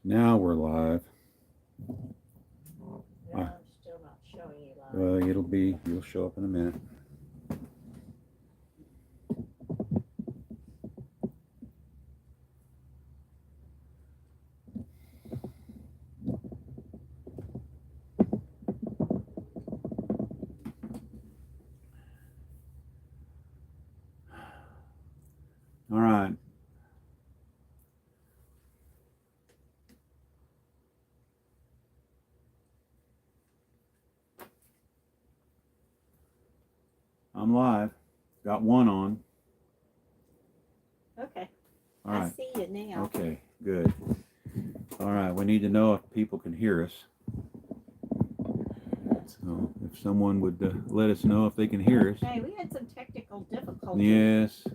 Now we're live. No, I'm still not showing you live. You'll show up in a minute. All right. I'm live. Got one on. Okay. All right. I see you now. Okay, good. All right, we need to know if people can hear us. So if someone would let us know if they can hear us. Okay, we had some technical difficulties. Yes.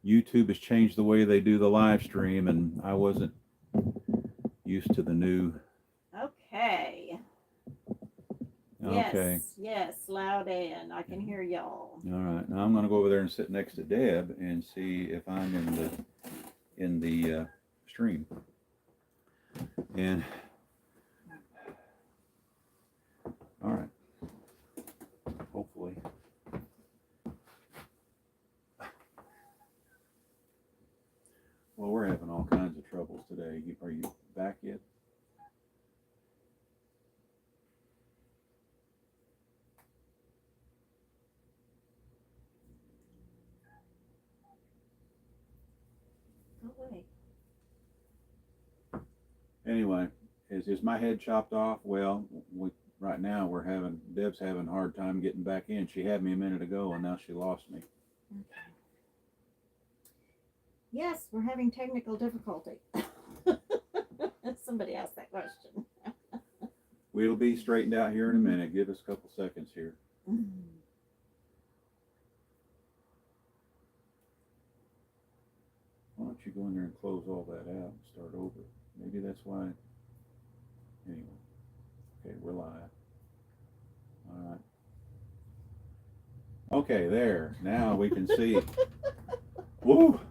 YouTube has changed the way they do the live stream, and I wasn't used to the new. Okay. Okay. Yes, loud and I can hear y'all. All right. Now I'm going to go over there and sit next to Deb and see if I'm in the stream. And all right. Hopefully. Well, we're having all kinds of troubles today. Are you back yet? Go away. Anyway, is my head chopped off? Well, right now Deb's having a hard time getting back in. She had me a minute ago, and now she lost me. Okay. Yes, we're having technical difficulty. Somebody asked that question. We'll be straightened out here in a minute. Give us a couple seconds here. Why don't you go in there and close all that out and start over? Maybe that's why. Anyway. Okay, we're live. All right. Okay, there. Now we can see. Woo!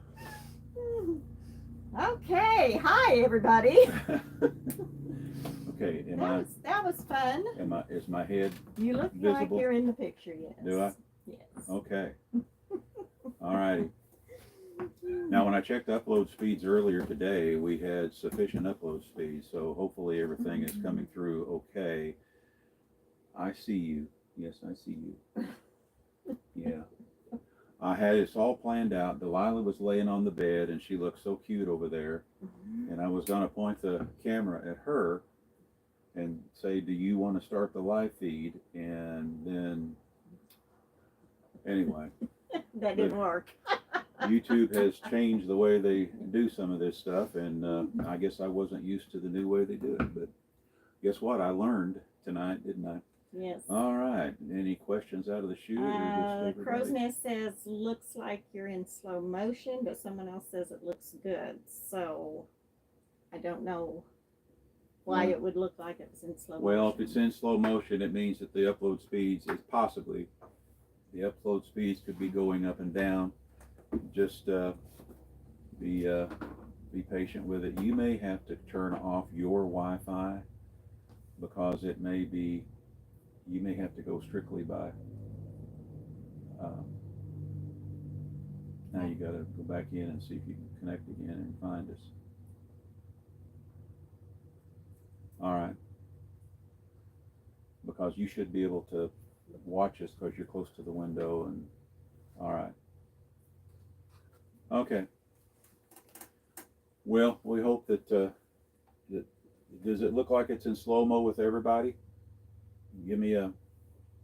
Okay, hi everybody. Okay, that was fun. Is my head You look visible? like you're in the picture, yes. Do I? Yes. Okay. All righty. Now, when I checked upload speeds earlier today, we had sufficient upload speed, so hopefully everything is coming through okay. I see you. Yes, I see you. Yeah. I had this all planned out. Delilah was laying on the bed, and she looked so cute over there. And I was going to point the camera at her and say, do you want to start the live feed? And then, anyway. That didn't work. YouTube has changed the way they do some of this stuff, and I guess I wasn't used to the new way they do it. But guess what? I learned tonight, didn't I? Yes. All right. Any questions out of the chute? Crow's Nest says looks like you're in slow motion, but someone else says it looks good. So I don't know why it would look like it was in slow motion. Well, if it's in slow motion, it means that the upload speeds is possibly the upload speeds could be going up and down. Just be patient with it. You may have to turn off your Wi-Fi because it may be. You may have to go strictly by. Now you got to go back in and see if you can connect again and find us. All right. Because you should be able to watch us because you're close to the window and. All right. Okay. Well, we hope that, does it look like it's in slow-mo with everybody? Give me a...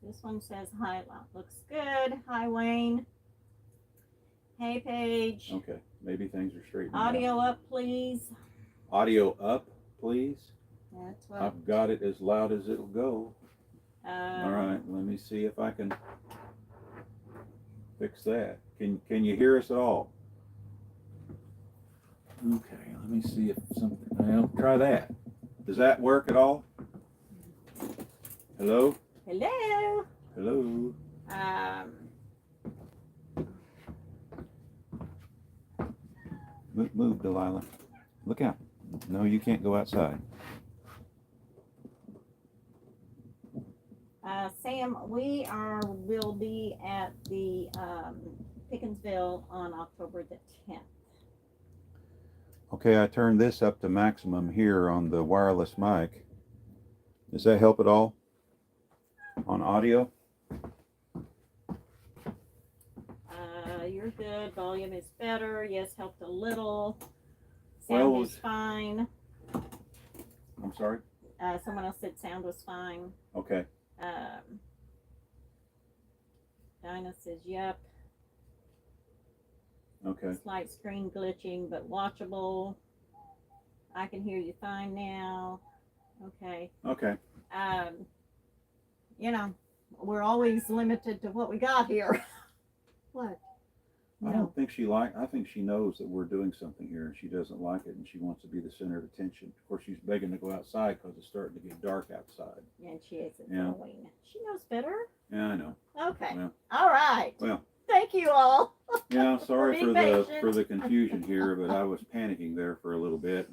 This one says, hi, looks good. Hi, Wayne. Hey, Paige. Okay, maybe things are straightened out. Audio up, please. Audio up, please. That's what... I've got it as loud as it'll go. All right, let me see if I can fix that. Can you hear us at all? Okay, let me see if something, well, try that. Does that work at all? Hello? Hello. Hello? Move, Delilah. Look out. No, you can't go outside. Sam, will be at the Pickensville on October the 10th. Okay, I turned this up to maximum here on the wireless mic. Does that help at all on audio? You're good. Volume is better. Yes, helped a little. Well, Sound is fine. I'm sorry? Someone else said sound was fine. Okay. Dinah says yep. Okay. Slight screen glitching, but watchable. I can hear you fine now. Okay. Okay. You know, we're always limited to what we got here. What? I don't think I think she knows that we're doing something here and she doesn't like it and she wants to be the center of attention. Of course, she's begging to go outside because it's starting to get dark outside. And she isn't Yeah. going. She knows better. Yeah, I know. Okay. Well, all right. Well. Thank you all. Yeah, sorry Be for patient. the confusion here, but I was panicking there for a little bit.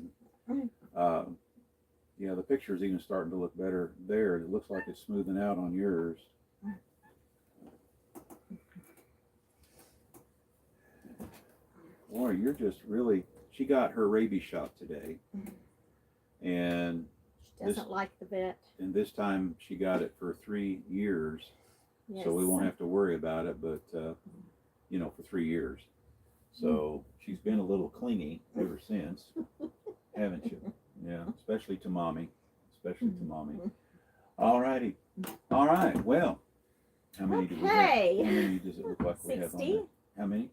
Yeah, the picture's even starting to look better there. It looks like it's smoothing out on yours. Boy, you're just really. She got her rabies shot today, and She doesn't like the vet. and this time she got it for 3 years, Yes. so we won't have to worry about it. But you know, for 3 years, so she's been a little clingy ever since, haven't you? Yeah, especially to mommy. All righty. All right. Well, how many do we have? Okay. How many does it look like we have on 60. there? How many?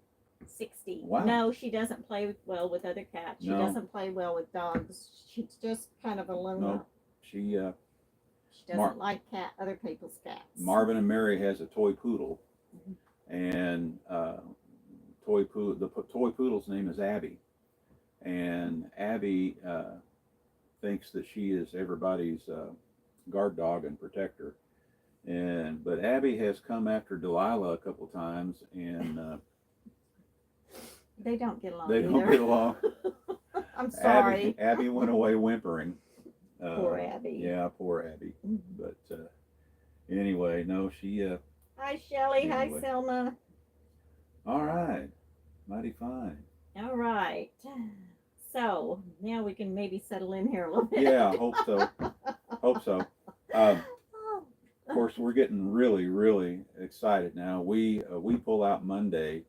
60. Wow. No, she doesn't play well with other cats. She No. doesn't play well with dogs. She's just kind of a loner. No. She She doesn't like other people's cats. Marvin and Mary has a toy poodle, and the toy poodle's name is Abby, and Abby thinks that she is everybody's guard dog and protector, but Abby has come after Delilah a couple times, and they don't get along. they don't get along. I'm sorry. Abby went away whimpering. Poor Abby. Yeah, poor Abby. But anyway, no, she. Hi, Shelley. Anyway. Hi, Selma. All right, mighty fine. All right. So now we can maybe settle in here a little bit. Yeah, hope so. Hope so. Of course, we're getting really, really excited now. We pull out Monday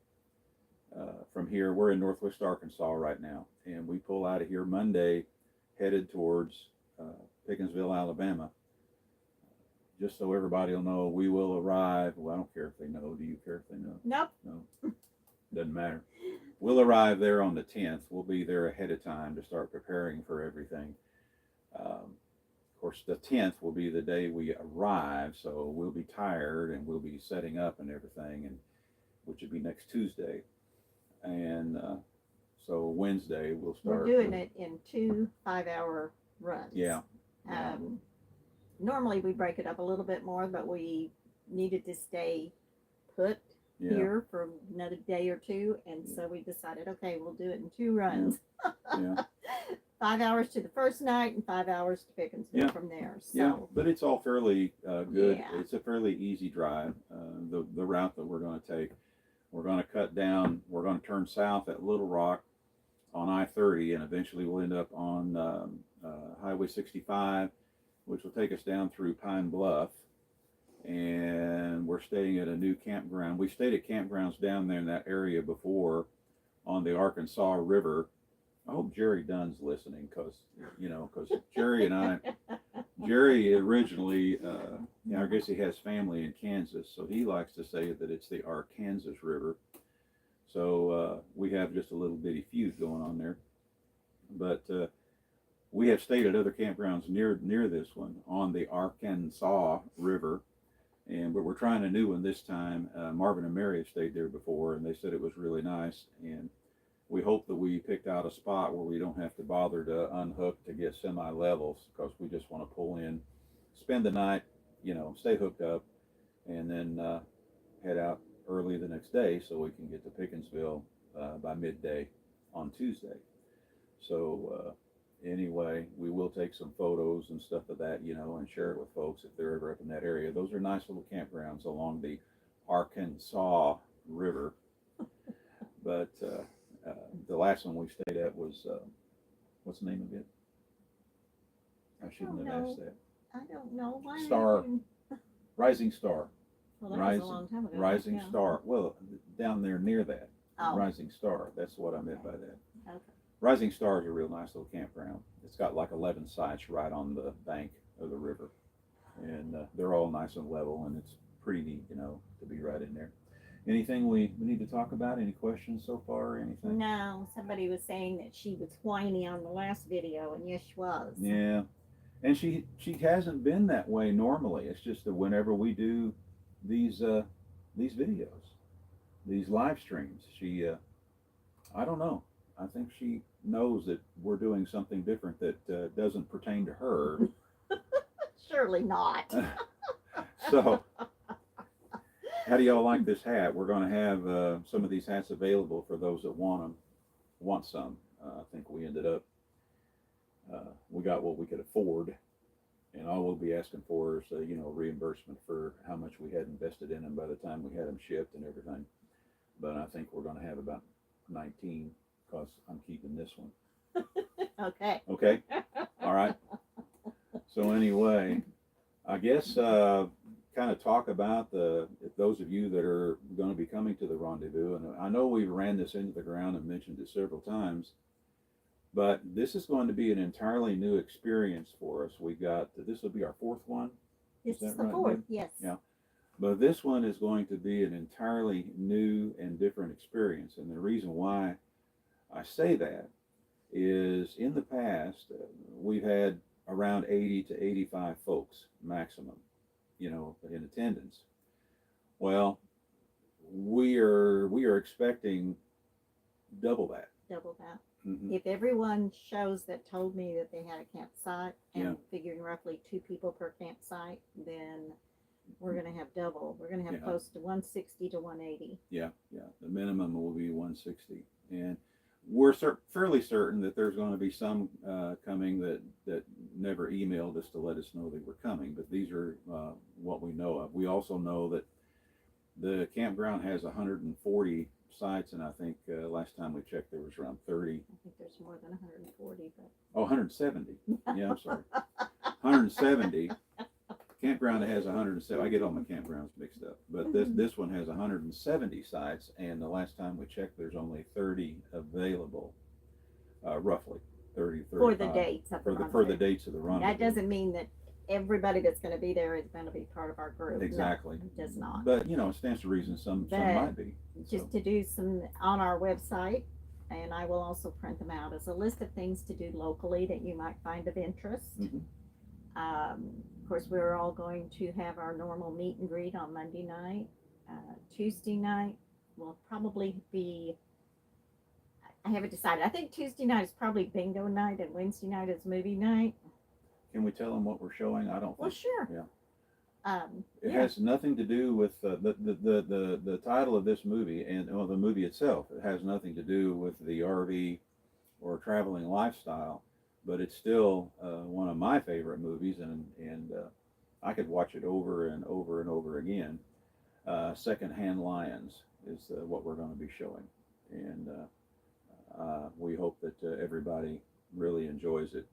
from here. We're in Northwest Arkansas right now, and we pull out of here Monday, headed towards Pickensville, Alabama. Just so everybody will know, we will arrive. Well, I don't care if they know. Do you care if they know? Nope. No, doesn't matter. We'll arrive there on the 10th. We'll be there ahead of time to start preparing for everything. Of course, the 10th will be the day we arrive, so we'll be tired and we'll be setting up and everything, and which would be next Tuesday. And so Wednesday we'll start. We're doing it in 2 5-hour runs. Yeah. Normally we break it up a little bit more, but we needed to stay put Yeah. here for another day or two, and so we decided, okay, we'll do it in 2 runs. Yeah. 5 hours to the first night and 5 hours to Pickensville from there. So. Yeah, but it's all fairly good. Yeah. It's a fairly easy drive. The route that we're going to take, we're going to cut down. We're going to turn south at Little Rock on I-30, and eventually we'll end up on Highway 65, which will take us down through Pine Bluff. And we're staying at a new campground. We stayed at campgrounds down there in that area before on the Arkansas River. I hope Jerry Dunn's listening, because Jerry and I, Jerry originally, I guess he has family in Kansas, so he likes to say that it's the Arkansas River. So we have just a little bitty feud going on there. But we have stayed at other campgrounds near this one on the Arkansas River. But we're trying a new one this time. Marvin and Mary have stayed there before, and they said it was really nice. And we hope that we picked out a spot where we don't have to bother to unhook to get semi-levels, because we just want to pull in, spend the night, stay hooked up, and then head out early the next day so we can get to Pickensville by midday on Tuesday. So anyway, we will take some photos and stuff of that, and share it with folks if they're ever up in that area. Those are nice little campgrounds along the Arkansas River. But the last one we stayed at was, what's the name of it? I shouldn't have asked that. I don't know. Why Star. Rising Star. Well, that was a long time ago. Rising Yeah. Star. Well, down there near that. Oh. Rising Star. That's what I meant by that. Okay. Rising Star is a real nice little campground. It's got like 11 sites right on the bank of the river. And they're all nice and level, and it's pretty neat, to be right in there. Anything we need to talk about? Any questions so far or anything? No, somebody was saying that she was whiny on the last video, and yes, she was. Yeah. And she hasn't been that way normally. It's just that whenever we do these videos, these live streams, she I don't know. I think she knows that we're doing something different that doesn't pertain to her. Surely not. So, how do y'all like this hat? We're going to have some of these hats available for those that want some. I think we ended up, we got what we could afford, and all we'll be asking for is, reimbursement for how much we had invested in them by the time we had them shipped and everything. But I think we're going to have about 19 because I'm keeping this one. Okay. Okay? All right. So anyway, I guess kind of talk about those of you that are going to be coming to the Rendezvous. And I know we've ran this into the ground and mentioned it several times, but this is going to be an entirely new experience for us. This will be our fourth one. This is that the right, fourth, Deb? yes. Yeah. But this one is going to be an entirely new and different experience. And the reason why I say that is in the past, we've had around 80 to 85 folks maximum, in attendance. Well, we are expecting double that. Double that. Mm-hmm. If everyone shows that told me that they had a campsite and Yeah. figuring roughly 2 people per campsite, then we're going to have double. We're going to have Yeah. close to 160 to 180. Yeah. The minimum will be 160, and we're fairly certain that there's going to be some coming that never emailed us to let us know they were coming. But these are what we know of. We also know that the campground has 140 sites, and I think last time we checked there was around 30. I think there's more than 140, but 170. Yeah, I'm sorry. 170. Campground that has 170. I get all my campgrounds mixed up, but this one has 170 sites, and the last time we checked, there's only 30 available, roughly 30. for the dates of for the dates of the rendezvous. That doesn't mean that everybody that's going to be there is going to be part of our group. Exactly. No, it does not. But it stands to reason some might be. Just to do some on our website, and I will also print them out as a list of things to do locally that you might find of interest. Mhm. Of course, we're all going to have our normal meet and greet on Monday night. Tuesday night will probably be, I haven't decided. I think Tuesday night is probably bingo night and Wednesday night is movie night. Can we tell them what we're showing? I don't think. Well, sure. Yeah. It has nothing to do with the title of this movie and the movie itself. It has nothing to do with the RV or traveling lifestyle, but it's still one of my favorite movies, and I could watch it over and over and over again. Secondhand Lions is what we're going to be showing, and we hope that everybody really enjoys it.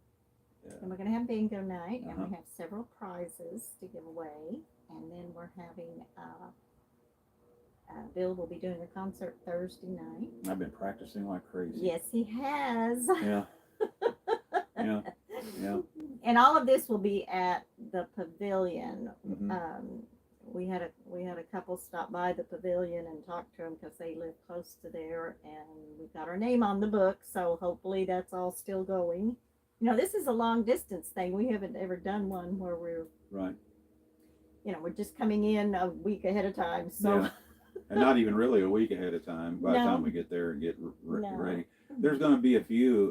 And we're going to have bingo night, and Uh-huh. we have several prizes to give away. And then we're having, Bill will be doing a concert Thursday night. I've been practicing like crazy. Yes, he has. Yeah. Yeah. And all of this will be at the pavilion. Mhm. We had a couple stop by the pavilion and talk to them because they live close to there, and we've got our name on the book, so hopefully that's all still going. This is a long distance thing. We haven't ever done one where we're Right. we're just coming in a week ahead of time. So Yeah. And not even really a week ahead of time by the No. time we get there and get No. ready. There's going to be a few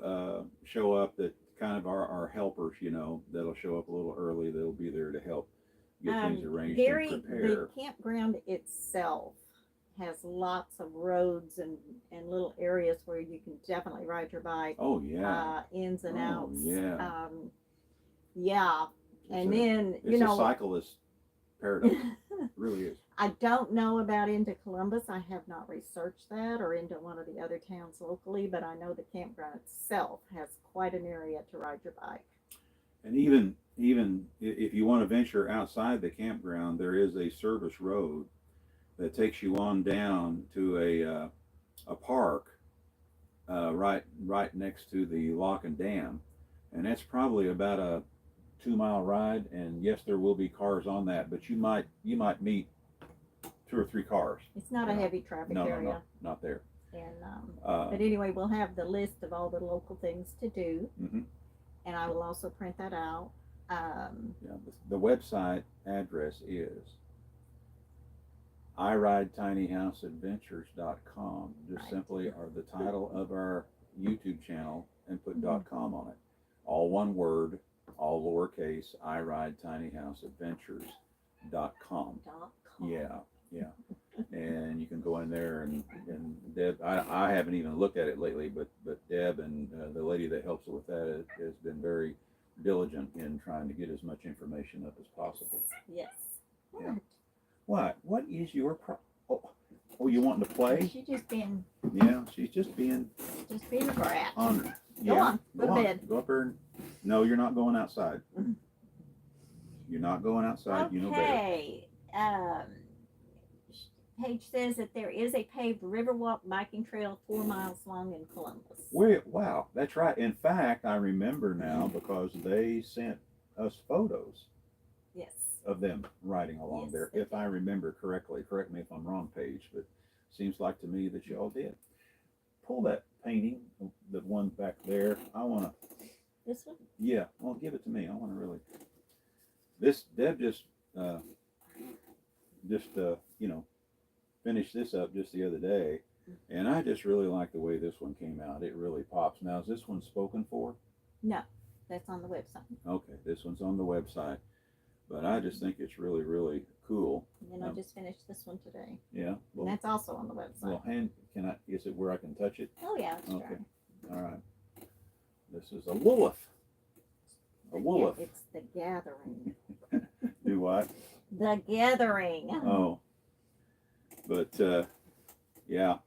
show up that kind of are our helpers, that'll show up a little early. That'll be there to help get things arranged Gary, and the prepare. campground itself has lots of roads and little areas where you can definitely ride your bike, Oh yeah. ins and Oh outs. yeah. Yeah. It's And a, then, you it's a know, cyclist paradise. It really is. I don't know about into Columbus. I have not researched that, or into one of the other towns locally, but I know the campground itself has quite an area to ride your bike. And even if you want to venture outside the campground, there is a service road that takes you on down to a park right next to the lock and dam, and that's probably about a 2 mile ride. And yes, there will be cars on that, but you might meet two or three cars. It's not a heavy traffic No, area. not there. And Uh, but anyway, we'll have the list of all the local things to do, mhm. and I will also print that out. Yeah, the website address is iridetinyhouseadventures.com. Just Right. simply are the title of our YouTube channel and put Mhm. .com on it. All one word, all lowercase, iridetinyhouseadventures.com. Yeah, yeah. And you can go in there and Deb, I haven't even looked at it lately, but Deb and the lady that helps with that has been very diligent in trying to get as much information up as possible. Yes. Yeah. What is your oh, you wanting to play? She just being Yeah, she's just being a brat. on. Go Yeah, on, go to bed. Go up there. No, you're not going outside. You're not going outside. You know better. Okay. Page says that there is a paved Riverwalk biking trail 4 miles long in Columbus. Wow, that's right. In fact, I remember now because they sent us photos Yes. of them riding along Yes, there. they If I remember correctly, correct me if I'm wrong, Paige, but seems like to me that y'all did. Pull that painting, the one back there. I want to. This one? Yeah, well, give it to me. I want to really. This Deb just you know, finished this up just the other day, and I just really like the way this one came out. It really pops. Now, is this one spoken for? No, that's on the website. Okay, this one's on the website, but I just think it's really, really cool. And then I just finished this one today. Yeah. Well, And that's also on the website. well, is it where I can touch it? Oh yeah, it's Okay. dry. All right. This is a wolf. A wolf. It's the gathering. Do what? The gathering. Oh. But yeah,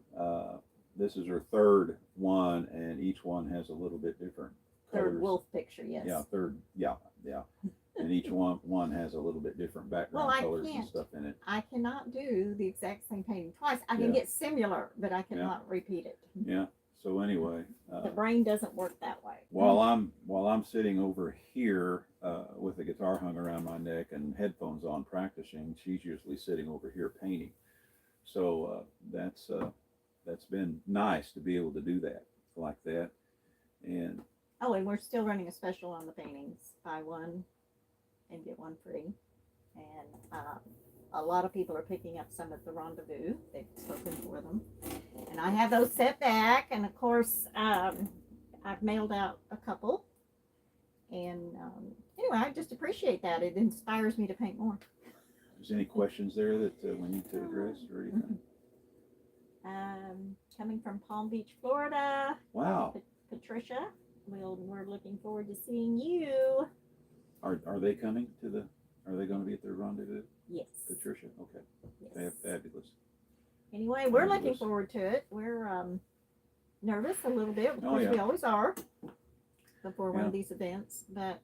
this is her third one, and each one has a little bit different colors. Third wolf picture, yes. Yeah, third. Yeah. And each one has a little bit different background Well, colors and stuff in it. I cannot do the exact same painting twice. I can Yeah. get similar, but I cannot repeat it. Yeah. So anyway, The brain doesn't work that way. while I'm sitting over here with the guitar hung around my neck and headphones on practicing, she's usually sitting over here painting. So that's been nice to be able to do that like that. And Oh, and we're still running a special on the paintings. Buy one and get one free. And a lot of people are picking up some at the Rendezvous. They've spoken for them. And I have those set back. And of course, I've mailed out a couple. And anyway, I just appreciate that. It inspires me to paint more. is any questions there that we need to address or anything? Coming from Palm Beach, Florida. Wow. Patricia, we're looking forward to seeing you. Are they coming to the? Are they going to be at the Rendezvous? Yes. Patricia. Okay. Yes. Fabulous. Anyway, we're looking Fabulous. forward to it. We're nervous a little bit. Of Oh, course, yeah. we always are before one Yeah. of these events. But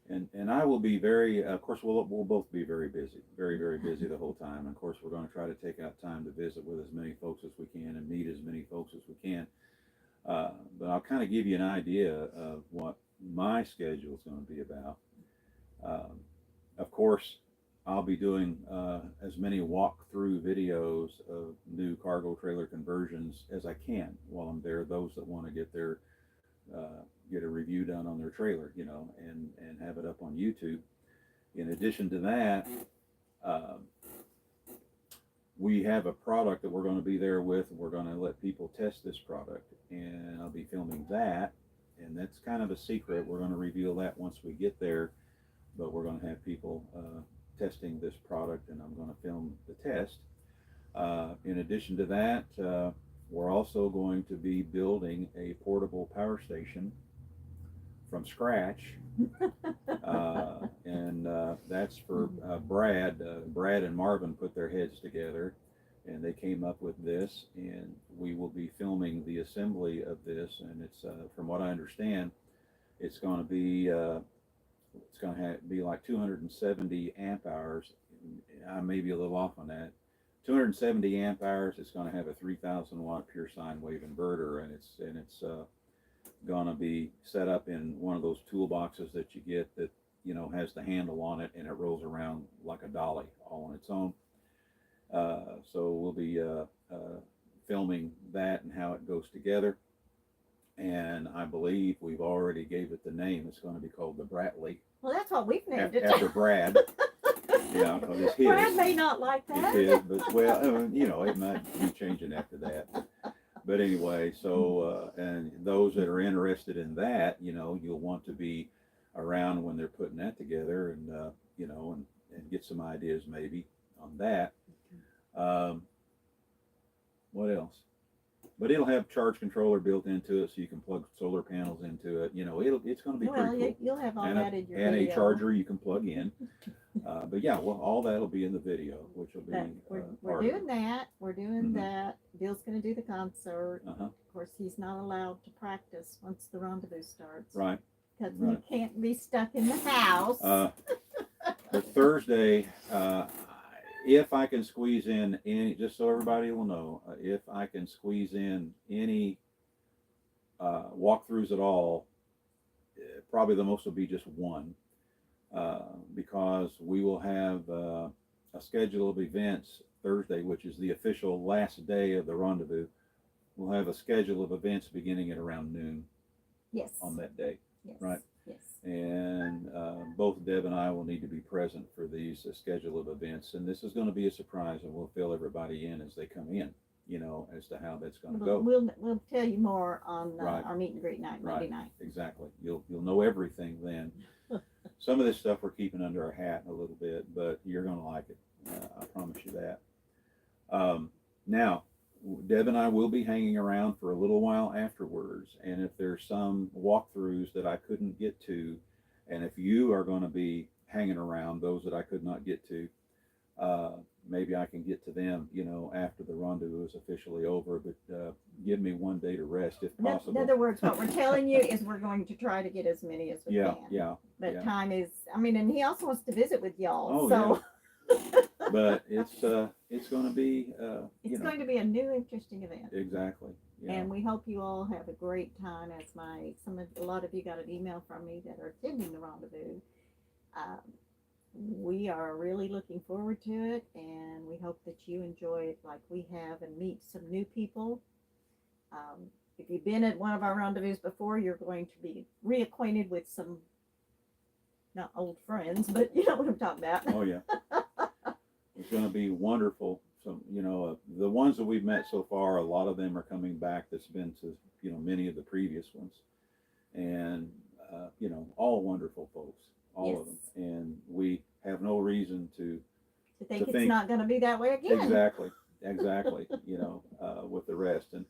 And I will be very. Of course, we'll both be very busy, very busy the whole time. And of course, we're going to try to take out time to visit with as many folks as we can and meet as many folks as we can. But I'll kind of give you an idea of what my schedule is going to be about. Of course, I'll be doing as many walkthrough videos of new cargo trailer conversions as I can while I'm there. Those that want to get a review done on their trailer, and have it up on YouTube. In addition to that, we have a product that we're going to be there with. We're going to let people test this product, and I'll be filming that. And that's kind of a secret. We're going to reveal that once we get there, but we're going to have people testing this product, and I'm going to film the test. In addition to that, we're also going to be building a portable power station from scratch. And that's for Brad. Brad and Marvin put their heads together and they came up with this, and we will be filming the assembly of this. And it's from what I understand, it's going to be be like 270 amp hours. I may be a little off on that. 270 amp hours. It's going to have a 3,000 watt pure sine wave inverter, and it's going to be set up in one of those toolboxes that you get that has the handle on it, and it rolls around like a dolly all on its own. So we'll be filming that and how it goes together. And I believe we've already gave it the name. It's going to be called the Bratley. Well, that's what we've named it. After Brad. Yeah, it's his. Brad may not like that. It is, but well, it might be changing after that. But anyway, so and those that are interested in that, you'll want to be around when they're putting that together, and and get some ideas maybe on that. What else? But it'll have charge controller built into it, so you can plug solar panels into it. It's going to be pretty cool. You'll have all that in your and video. a charger you can plug in. But yeah, well, all that'll be in the video, which will be. We're doing that. We're doing that. Bill's going to do the concert. Uh-huh. Of course, he's not allowed to practice once the rendezvous starts. Right. Because we can't be stuck in the house. But Thursday, if I can squeeze in any, just so everybody will know, if I can squeeze in any walkthroughs at all, probably the most will be just one, because we will have a schedule of events Thursday, which is the official last day of the rendezvous. We'll have a schedule of events beginning at around noon. Yes. On that day. Yes. Right. Yes. And both Deb and I will need to be present for these schedule of events, and this is going to be a surprise, and we'll fill everybody in as they come in, as to how that's going to go. We'll tell you more on Right. our meet and greet night, Monday night. Exactly. You'll know everything then. Some of this stuff we're keeping under our hat a little bit, but you're going to like it. I promise you that. Now, Deb and I will be hanging around for a little while afterwards, and if there's some walkthroughs that I couldn't get to, and if you are going to be hanging around, those that I could not get to, maybe I can get to them, after the rendezvous is officially over, but give me one day to rest if possible. In other words, what we're telling you is we're going to try to get as many as we can. Yeah. But time is, and he also wants to visit with y'all. Oh, so. yeah. But it's going to be it's going to be a new interesting event. Exactly. Yeah. And we hope you all have a great time. As a lot of you got an email from me that are attending the rendezvous. We are really looking forward to it, and we hope that you enjoy it like we have and meet some new people. If you've been at one of our rendezvous before, you're going to be reacquainted with some, not old friends, but you know what I'm talking about. Oh yeah. It's going to be wonderful. So, the ones that we've met so far, a lot of them are coming back that's been to, many of the previous ones. And, all wonderful folks, all of them. And we have no reason to think it's not going to be that way again. Exactly. With the rest. And,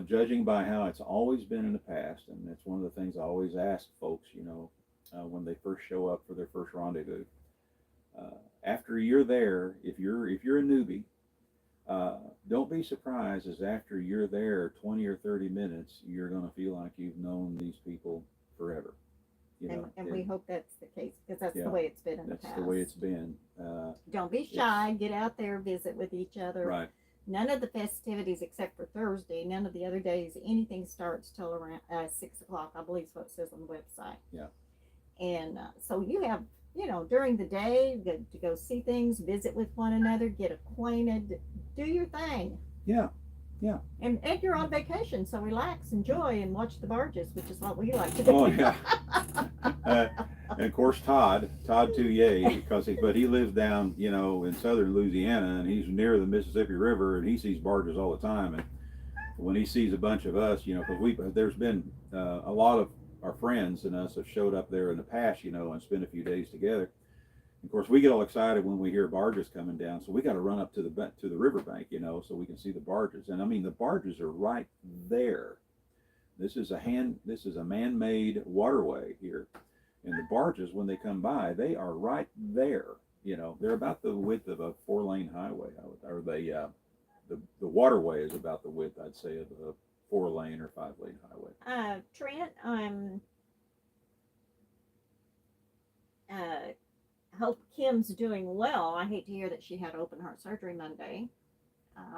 judging by how it's always been in the past, and that's one of the things I always ask folks, when they first show up for their first rendezvous. After you're there, if you're a newbie, don't be surprised as after you're there 20 or 30 minutes, you're going to feel like you've known these people forever. And we hope that's the case, because that's the way it's been in the past. That's the way it's been. Don't be shy. Get out there, visit with each other. Right. None of the festivities, except for Thursday, none of the other days, anything starts till around 6 o'clock, I believe is what it says on the website. Yeah. And so you have, during the day to go see things, visit with one another, get acquainted, do your thing. Yeah. And you're on vacation, so relax, enjoy, and watch the barges, which is what we like to do. Oh yeah. And of course Todd Touye, but he lives down, in southern Louisiana, and he's near the Mississippi River, and he sees barges all the time. And when he sees a bunch of us, because there's been a lot of our friends and us have showed up there in the past, and spent a few days together. Of course, we get all excited when we hear barges coming down, so we got to run up to the riverbank, so we can see the barges. And I mean, the barges are right there. This is a man-made waterway here, and the barges, when they come by, they are right there. They're about the width of a 4-lane highway, or the waterway is about the width, I'd say, of a 4-lane or 5-lane highway. Trent, hope Kim's doing well. I hate to hear that she had open heart surgery Monday.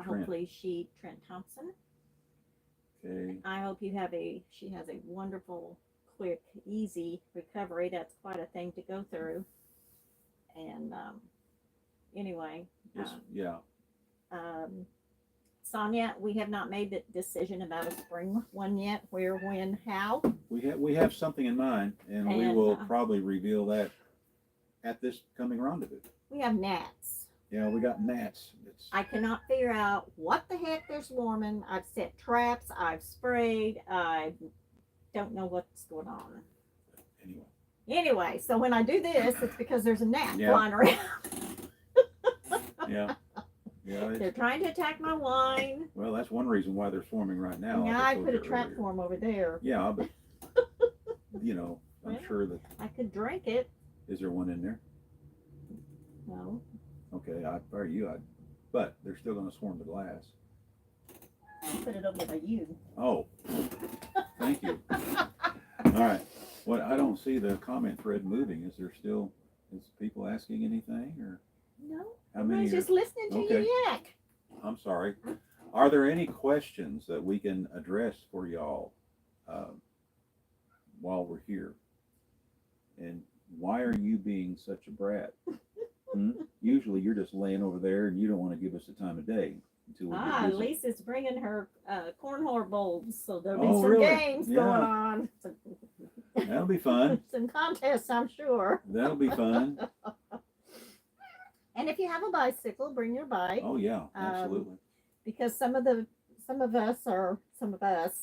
Hopefully Trent Thompson. Okay. I hope she has a wonderful, quick, easy recovery. That's quite a thing to go through. And anyway. Yeah. Sonia, we have not made the decision about a spring one yet. Where, when, how? We have something in mind, and we will probably reveal that at this coming rendezvous. We have gnats. Yeah, we got gnats. I cannot figure out what the heck they're swarming. I've set traps. I've sprayed. I don't know what's going on. Anyway, so when I do this, it's because there's a gnat flying around. Yeah. They're trying to attack my wine. Well, that's one reason why they're swarming right now. Yeah, I put a trap for them over there. Yeah, but I'm sure that I could drink it. Is there one in there? No. Okay, but they're still going to swarm the glass. I'll put it over by you. Oh, thank you. All right. What I don't see the comment thread moving. Is people asking anything or? No. How many? Just listening to you yak. I'm sorry. Are there any questions that we can address for y'all while we're here? And why are you being such a brat? Usually you're just laying over there and you don't want to give us the time of day until we get busy. Lisa's bringing her cornhole bowls, so there'll be some really? games going on. That'll be fun. Some contests, I'm sure. That'll be fun. And if you have a bicycle, bring your bike. Oh yeah, absolutely. Because some of us,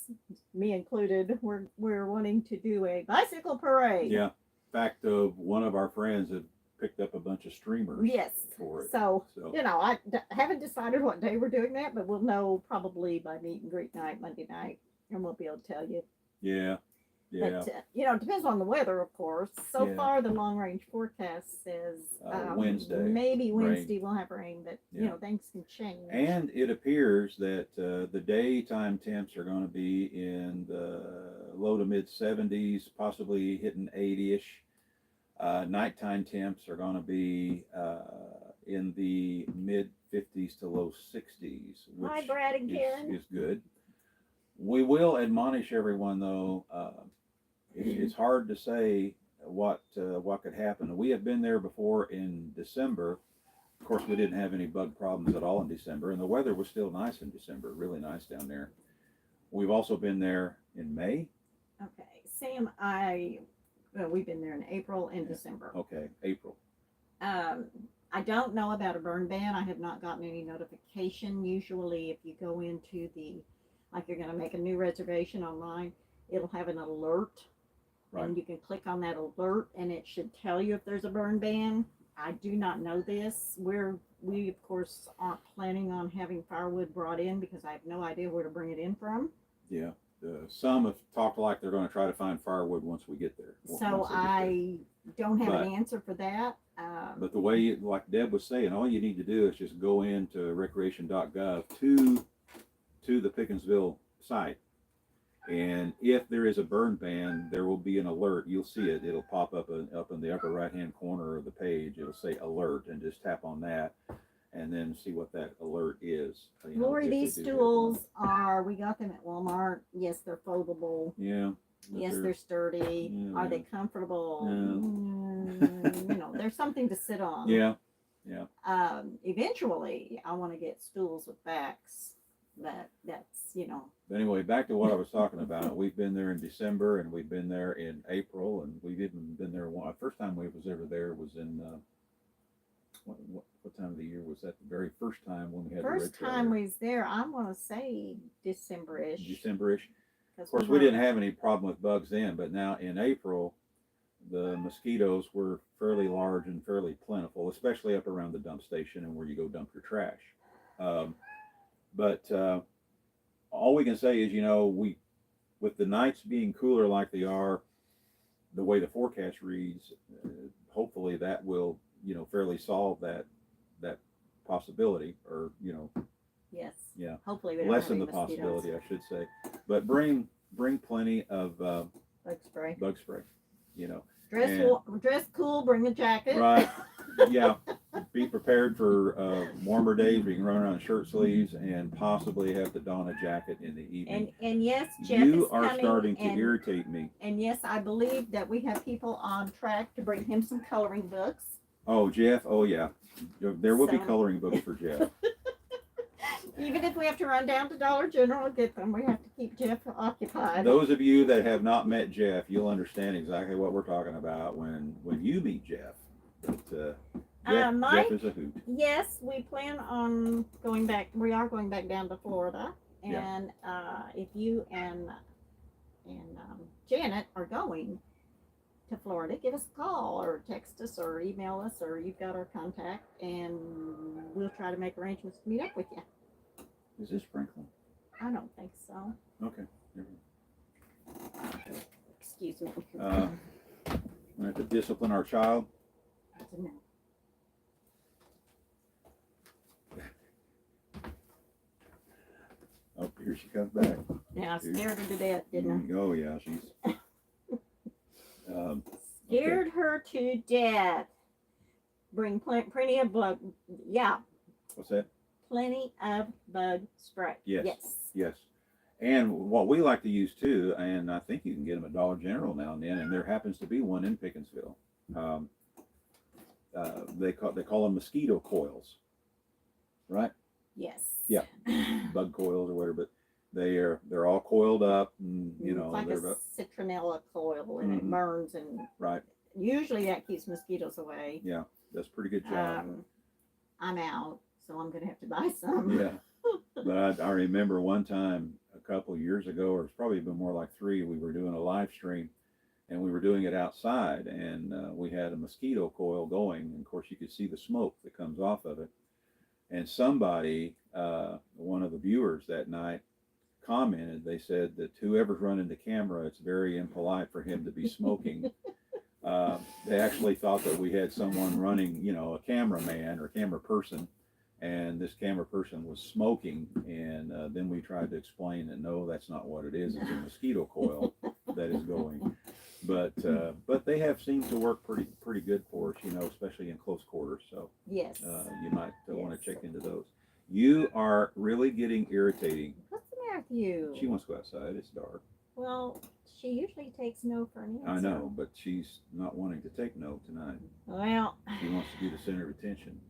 me included, we're wanting to do a bicycle parade. Yeah. In fact, one of our friends had picked up a bunch of streamers. Yes. For it. So I haven't decided what day we're doing that, but we'll know probably by meet and greet night, Monday night, and we'll be able to tell you. Yeah. Yeah. But, it depends on the weather, of course. So far, the long range forecast says Wednesday. Maybe Wednesday we'll have rain, but, things can change. And it appears that the daytime temps are going to be in the low to mid 70s, possibly hitting 80-ish. Nighttime temps are going to be in the mid 50s to low 60s, which Hi, Brad and Karen. is good. We will admonish everyone, though. It's hard to say what could happen. We have been there before in December. Of course, we didn't have any bug problems at all in December, and the weather was still nice in December, really nice down there. We've also been there in May. Okay, Sam, we've been there in April and December. Okay, April. I don't know about a burn ban. I have not gotten any notification. Usually, if you go into you're going to make a new reservation online, it'll have an alert. Right. And you can click on that alert and it should tell you if there's a burn ban. I do not know this. We of course aren't planning on having firewood brought in because I have no idea where to bring it in from. Yeah. Some have talked like they're going to try to find firewood once we get there. So I don't have an answer for that. But the way, like Deb was saying, all you need to do is just go into recreation.gov to the Pickensville site. And if there is a burn ban, there will be an alert. You'll see it. It'll pop up in the upper right-hand corner of the page. It'll say alert, and just tap on that, and then see what that alert is. Lori, these stools we got them at Walmart. Yes, they're foldable. Yeah. Yes, they're sturdy. Yeah. Are they comfortable? Yeah. There's something to sit on. Yeah. Yeah. Eventually, I want to get stools with backs. But that's, But anyway, back to what I was talking about. We've been there in December, and we've been there in April, and we've even been there first time we was ever there was in what time of the year was that? The very first time when we had first time we was there. I want to say December-ish. Of course, we didn't have any problem with bugs then, but now in April, the mosquitoes were fairly large and fairly plentiful, especially up around the dump station and where you go dump your trash. Um, but all we can say is, we with the nights being cooler like they are, the way the forecast reads, hopefully that will, fairly solve that possibility, or Yes. yeah, Hopefully we don't lessen have the any mosquitoes. possibility, I should say. But bring plenty of Bug spray. bug spray. Dress And- dress cool. Bring a jacket. Right. Yeah. Be prepared for warmer days. We can run around in shirt sleeves and possibly have to don a jacket in the evening. And yes, Jeff You is are coming, starting to and, irritate me. And yes, I believe that we have people on track to bring him some coloring books. Oh, Jeff. Oh, yeah. There will be So- coloring books for Jeff. Even if we have to run down to Dollar General and get them, we have to keep Jeff occupied. Those of you that have not met Jeff, you'll understand exactly what we're talking about when you meet Jeff. But, Mike? Jeff is a hoot. Yes, we plan on going back. We are going back down to Florida, Yeah. and if you and Janet are going to Florida, give us a call or text us or email us, or you've got our contact, and we'll try to make arrangements to meet up with you. Is this sprinkling? I don't think so. Okay. Excuse me. We have to discipline our child. No. Oh, here she comes back. Yeah, I scared her to death, didn't Oh, yeah, she's. I? Scared her to death. Bring plenty of bug. Yeah, What's that? plenty of bug spray. Yes. Yes. Yes. And what we like to use too, and I think you can get them at Dollar General now and then, and there happens to be one in Pickensville. They call them mosquito coils, right? Yes. Yeah. Bug coils or whatever, but they're all coiled up, and It's like they're a about citronella coil, and it Mhm. burns, and right. usually that keeps mosquitoes away. Yeah, that's a pretty good job. I'm out, so I'm gonna have to buy some. Yeah, but I remember one time a couple of years ago, or it's probably been more like 3. We were doing a live stream, and we were doing it outside, and we had a mosquito coil going, and of course you could see the smoke that comes off of it. And somebody, one of the viewers that night, commented. They said that whoever's running the camera, it's very impolite for him to be smoking. They actually thought that we had someone running, a cameraman or camera person, and this camera person was smoking. And then we tried to explain that no, that's not what it is. It's a mosquito coil that is going. But they have seemed to work pretty good for us, especially in close quarters. So Yes. you might want Yes. to check into those. You are really getting irritating. What's the matter with you? She wants to go outside. It's dark. Well, she usually takes no for an answer. I know, but she's not wanting to take no tonight. Well, She wants to be the center of attention.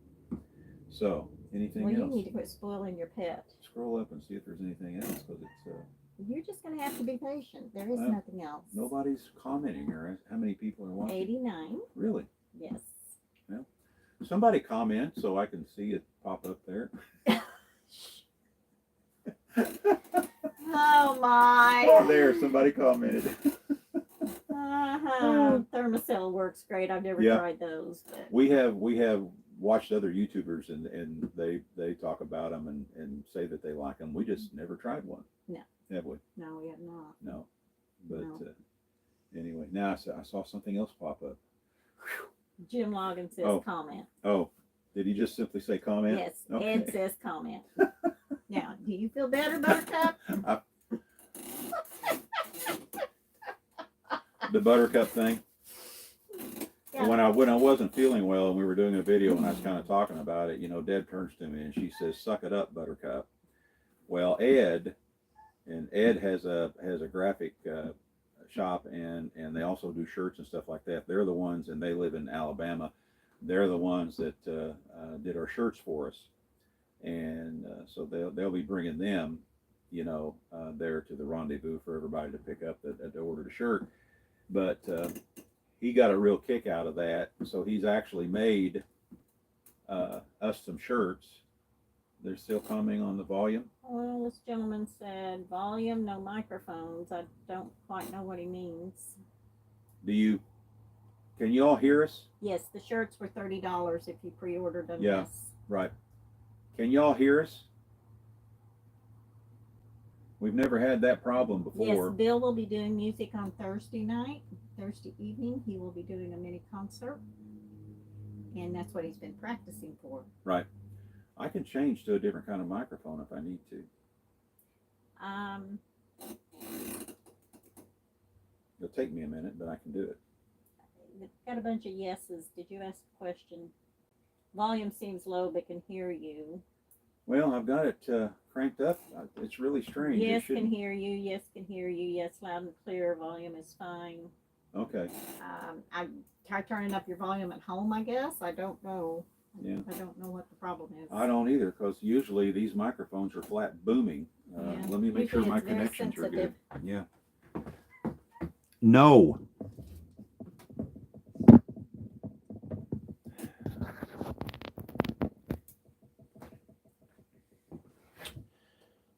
So, anything well, you else? need to quit spoiling your pet. Scroll up and see if there's anything else, because it's You're just gonna have to be patient. There is Well, nothing else. nobody's commenting or how many people are watching. 89. Really? Yes. Somebody comment so I can see it pop up there. Oh my. Oh, there, somebody commented. Thermacell works great. I've never Yeah. tried those, but We have watched other YouTubers and they talk about them and say that they like them. We just never tried one. No. Have we? no, we have not. No. But No. anyway, now I saw something else pop up. Jim Logan says Oh. comment. Oh, did he just simply say comment? Yes, Okay. Ed says comment. Now, do you feel better, Buttercup? The buttercup thing. Yeah. When I wasn't feeling well and we were doing a video and I was kind of talking about it, Deb turns to me and she says, "Suck it up, Buttercup." Well, Ed has a graphic shop and they also do shirts and stuff like that. They're the ones, and they live in Alabama. They're the ones that did our shirts for us, and so they'll be bringing them, there to the Rendezvous for everybody to pick up that ordered a shirt. But he got a real kick out of that, so he's actually made us some shirts. They're still commenting on the volume. Well, this gentleman said volume, no microphones. I don't quite know what he means. Do you Can you all hear us? Yes, the shirts were $30 if you pre-ordered them. Yeah. Yes. Right. Can you all hear us? We've never had that problem before. Yes, Bill will be doing music on Thursday night, Thursday evening. He will be doing a mini concert, and that's what he's been practicing for. Right. I can change to a different kind of microphone if I need to. It'll take me a minute, but I can do it. Got a bunch of yeses. Did you ask a question? Volume seems low, but can hear you. Well, I've got it cranked up. It's really strange. Yes, can hear you. Yes, can hear you. Yes, loud and clear. Volume is fine. Okay. I try turning up your volume at home, I guess. I don't know. Yeah. I don't know what the problem is. I don't either, because usually these microphones are flat booming. Yeah. Let me make Usually sure my it's very connections are good. sensitive. Yeah. No.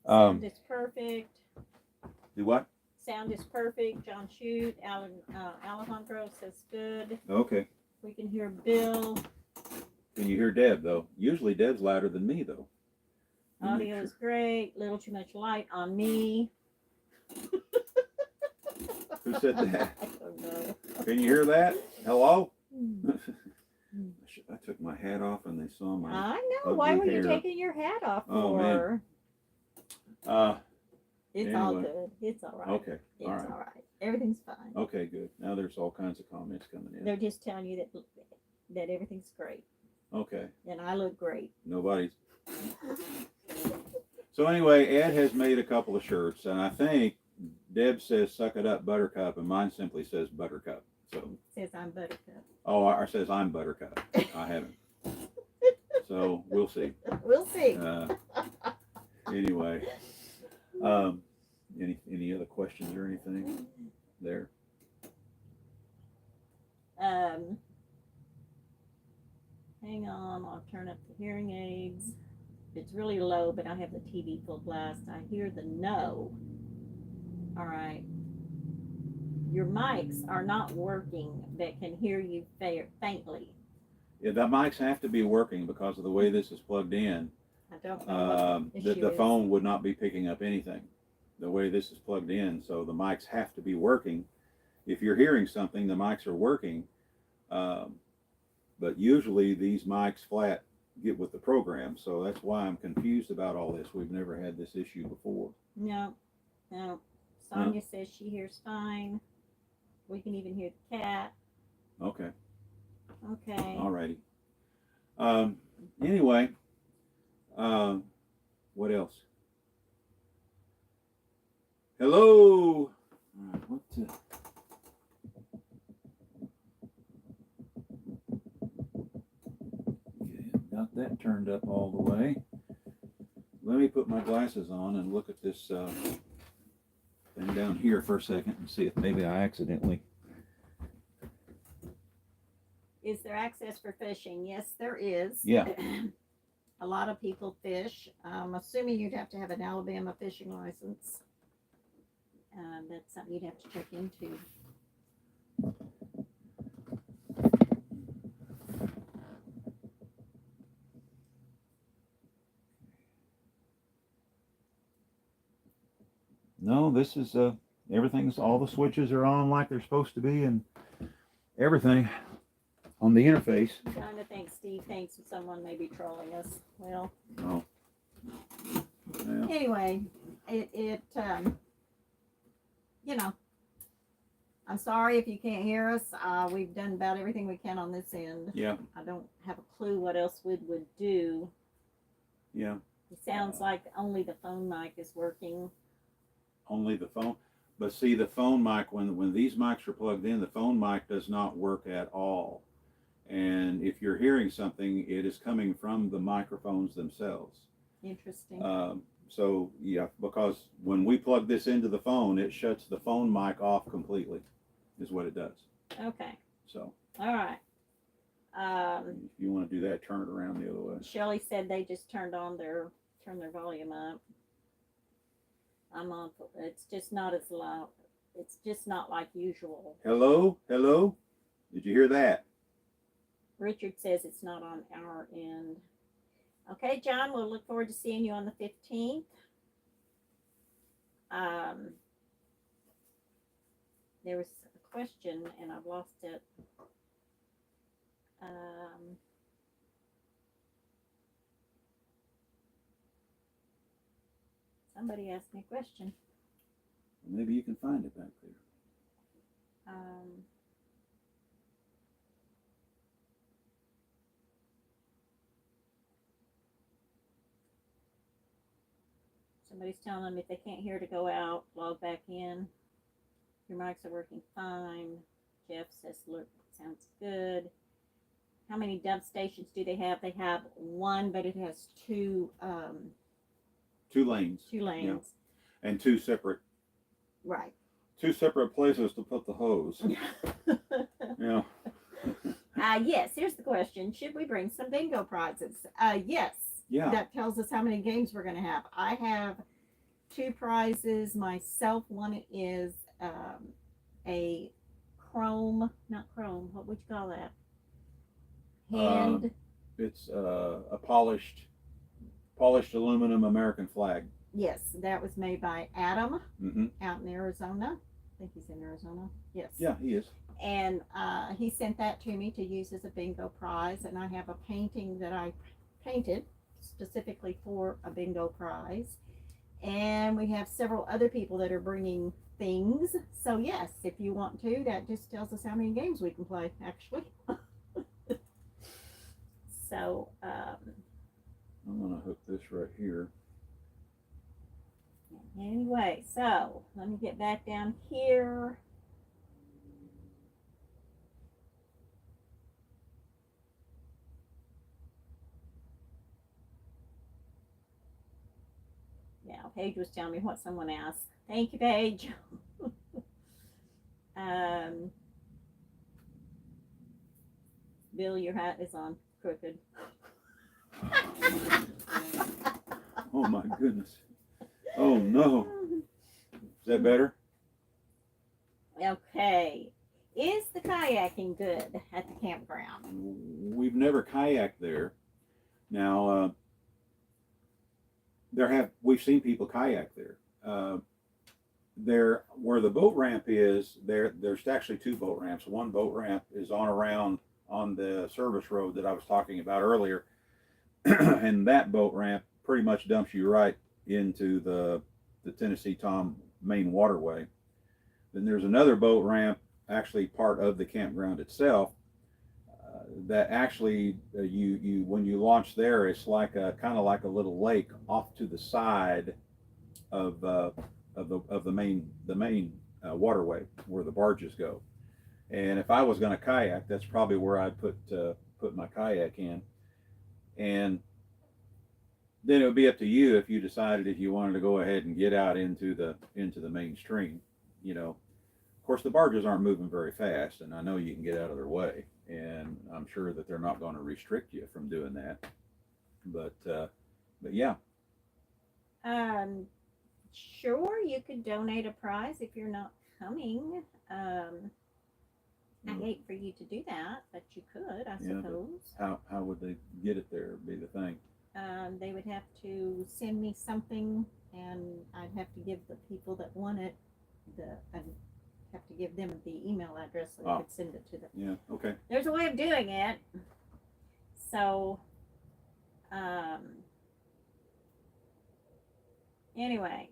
Sound is perfect. Do what? Sound is perfect. John Shoot, Alejandro says good. Okay. We can hear Bill. Can you hear Deb, though? Usually Deb's louder than me, though. Audio is great. Little too much light on me. Who said that? I don't know. Can you hear that? Hello? I took my hat off and they saw my I know. ugly Why were you hair. taking your hat off Oh, for? man. It's all Anyway. good. It's all right. Okay. It's All right. all right. Everything's fine. Okay, good. Now there's all kinds of comments coming in. They're just telling you that everything's great. Okay. And I look great. Nobody's. So anyway, Ed has made a couple of shirts, and I think Deb says "Suck it up, Buttercup," and mine simply says "Buttercup." So. It says I'm Buttercup. Oh, or says I'm Buttercup. I haven't. So we'll see. We'll see. Anyway, any other questions or anything there? Hang on, I'll turn up the hearing aids. It's really low, but I have the TV full blast. I hear the no. All right. Your mics are not working that can hear you faintly. Yeah, the mics have to be working because of the way this is plugged in. I don't know what the issue The is. phone would not be picking up anything the way this is plugged in. So the mics have to be working. If you're hearing something, the mics are working. But usually these mics flat get with the program. So that's why I'm confused about all this. We've never had this issue before. No. Sonia says she hears fine. We can even hear the cat. Okay. Okay. All righty. Anyway, what else? Hello. What? Okay, got that turned up all the way. Let me put my glasses on and look at this thing down here for a second and see if maybe I accidentally. Is there access for fishing? Yes, there is. Yeah. A lot of people fish. I'm assuming you'd have to have an Alabama fishing license. That's something you'd have to check into. No, this is everything's, all the switches are on like they're supposed to be, and everything on the interface. I'm trying to think Steve thinks someone may be trolling us. Well, Oh. Yeah. anyway, you know, I'm sorry if you can't hear us. We've done about everything we can on this end. Yeah. I don't have a clue what else we would do. Yeah. It sounds like only the phone mic is working. Only the phone. But see, the phone mic, when these mics are plugged in, the phone mic does not work at all. And if you're hearing something, it is coming from the microphones themselves. Interesting. So yeah, because when we plug this into the phone, it shuts the phone mic off completely, is what it does. Okay. So. All right. If you want to do that, turn it around the other way. Shelley said they just turned their volume up. I'm on. It's just not as loud. It's just not like usual. Hello? Hello? Did you hear that? Richard says it's not on our end. Okay, John, we'll look forward to seeing you on the 15th. There was a question and I've lost it. Somebody asked me a question. Maybe you can find it back there. Somebody's telling them if they can't hear to go out, log back in. Your mics are working fine. Jeff says, look, sounds good. How many dump stations do they have? They have one, but it has two lanes. Two lanes. Yeah. And two separate places to put the hose. Yeah. Yes, here's the question. Should we bring some bingo prizes? Yes. Yeah. That tells us how many games we're going to have. I have 2 prizes myself. One is a not chrome, what would you call that? It's a polished aluminum American flag. Yes, that was made by Adam Mm-hmm. out in Arizona. I think he's in Arizona. Yes. Yeah, he is. And he sent that to me to use as a bingo prize. And I have a painting that I painted specifically for a bingo prize. And we have several other people that are bringing things. So yes, if you want to, that just tells us how many games we can play, actually. So I'm gonna hook this right here. anyway, so let me get back down here. Yeah, Paige was telling me what someone asked. Thank you, Paige. Bill, your hat is on crooked. Oh my goodness. Oh no. Is that better? Okay. Is the kayaking good at the campground? We've never kayaked there. Now, we've seen people kayak there. There, where the boat ramp is, there's actually 2 boat ramps. One boat ramp is around on the service road that I was talking about earlier, and that boat ramp pretty much dumps you right into the Tennessee Tom main waterway. Then there's another boat ramp, actually part of the campground itself, that actually you when you launch there, it's like kind of like a little lake off to the side of the main waterway where the barges go. And if I was going to kayak, that's probably where I'd put my kayak in. And then it would be up to you if you decided if you wanted to go ahead and get out into the mainstream. You know, of course, the barges aren't moving very fast, and I know you can get out of their way, and I'm sure that they're not going to restrict you from doing that. But yeah. Sure, you could donate a prize if you're not coming. I hate for you to do that, but you could, I suppose. How would they get it there? Would be the thing. They would have to send me something, and I'd have to give the people that want it I'd have to give them the email address so they could send it to them. Yeah. Okay. There's a way of doing it. So, anyway.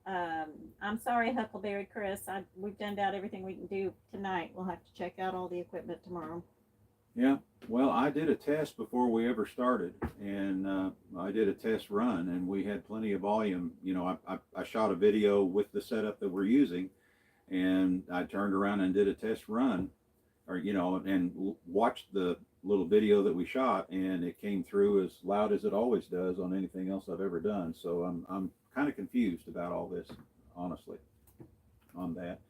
I'm sorry, Huckleberry Chris. We've done about everything we can do tonight. We'll have to check out all the equipment tomorrow. Yeah. Well, I did a test before we ever started, and I did a test run, and we had plenty of volume. You know, I shot a video with the setup that we're using, and I turned around and did a test run, and watched the little video that we shot, and it came through as loud as it always does on anything else I've ever done. So I'm kind of confused about all this, honestly, on that.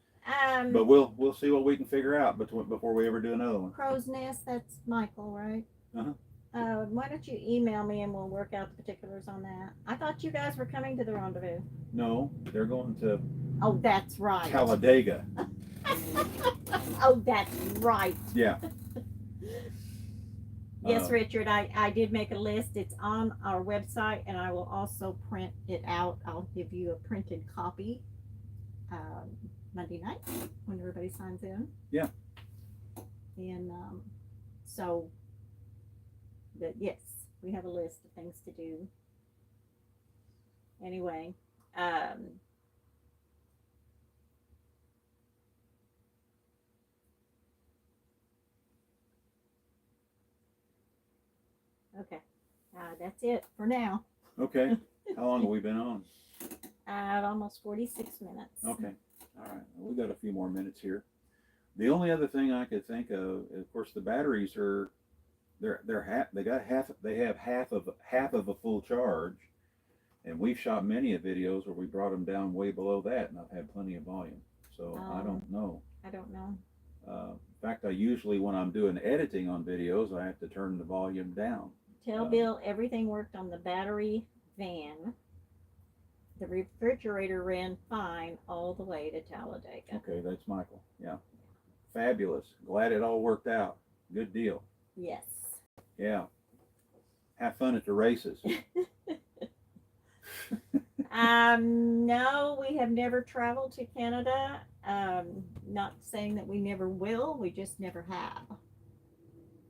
But we'll see what we can figure out before we ever do another one. Crow's Nest, that's Michael, right? Uh-huh. Why don't you email me and we'll work out the particulars on that. I thought you guys were coming to the Rendezvous. No, they're going to Oh, that's right. Talladega. Oh, that's right. Yeah. Yes, Richard, I did make a list. It's on our website, and I will also print it out. I'll give you a printed copy Monday night when everybody signs in. Yeah. And so, yes, we have a list of things to do. Anyway, okay, that's it for now. Okay. How long have we been on? Almost 46 minutes. Okay. All right. Well, we got a few more minutes here. The only other thing I could think of course, the batteries are they have half of a full charge, and we've shot many of videos where we brought them down way below that, and I've had plenty of volume. So I don't know. I don't know. In fact, I usually, when I'm doing editing on videos, I have to turn the volume down. Tell Bill everything worked on the battery van. The refrigerator ran fine all the way to Talladega. Okay, that's Michael. Yeah. Fabulous. Glad it all worked out. Good deal. Yes. Yeah. Have fun at the races. No, we have never traveled to Canada. Not saying that we never will, we just never have.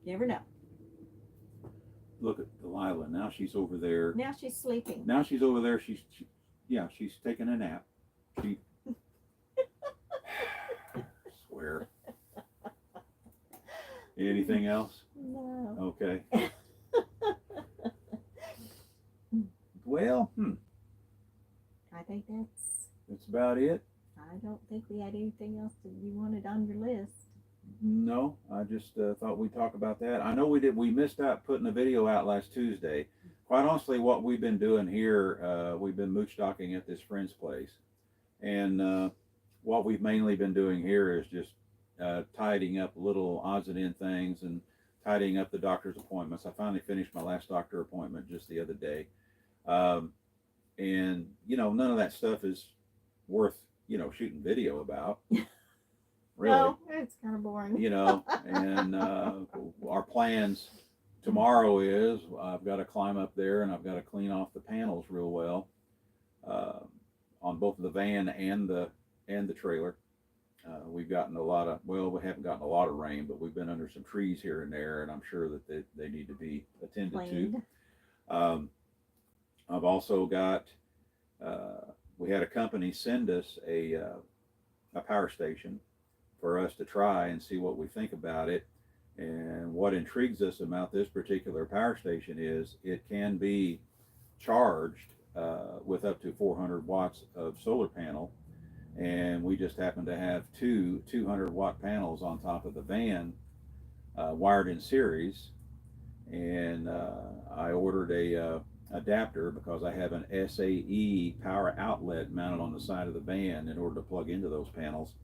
Never know. Look at Delilah. Now she's over there. Now she's sleeping. Now she's over there. She's taking a nap. She swear. Anything else? No. Okay. Well, I think that's about it. I don't think we had anything else that you wanted on your list. No, I just thought we'd talk about that. I know we missed out putting a video out last Tuesday. Quite honestly, what we've been doing here, we've been mooch docking at this friend's place. And what we've mainly been doing here is just tidying up little odds and end things and tidying up the doctor's appointments. I finally finished my last doctor appointment just the other day. And, none of that stuff is worth, shooting video about. Really. No, it's kind of boring. And our plans tomorrow is I've got to climb up there and I've got to clean off the panels real well on both the van and the trailer. We've gotten we haven't gotten a lot of rain, but we've been under some trees here and there, and I'm sure that they need to be attended to. I've also got, we had a company send us a power station for us to try and see what we think about it. And what intrigues us about this particular power station is it can be charged with up to 400 watts of solar panel. And we just happen to have two 200-watt panels on top of the van wired in series. And I ordered a adapter because I have an SAE power outlet mounted on the side of the van in order to plug into those panels.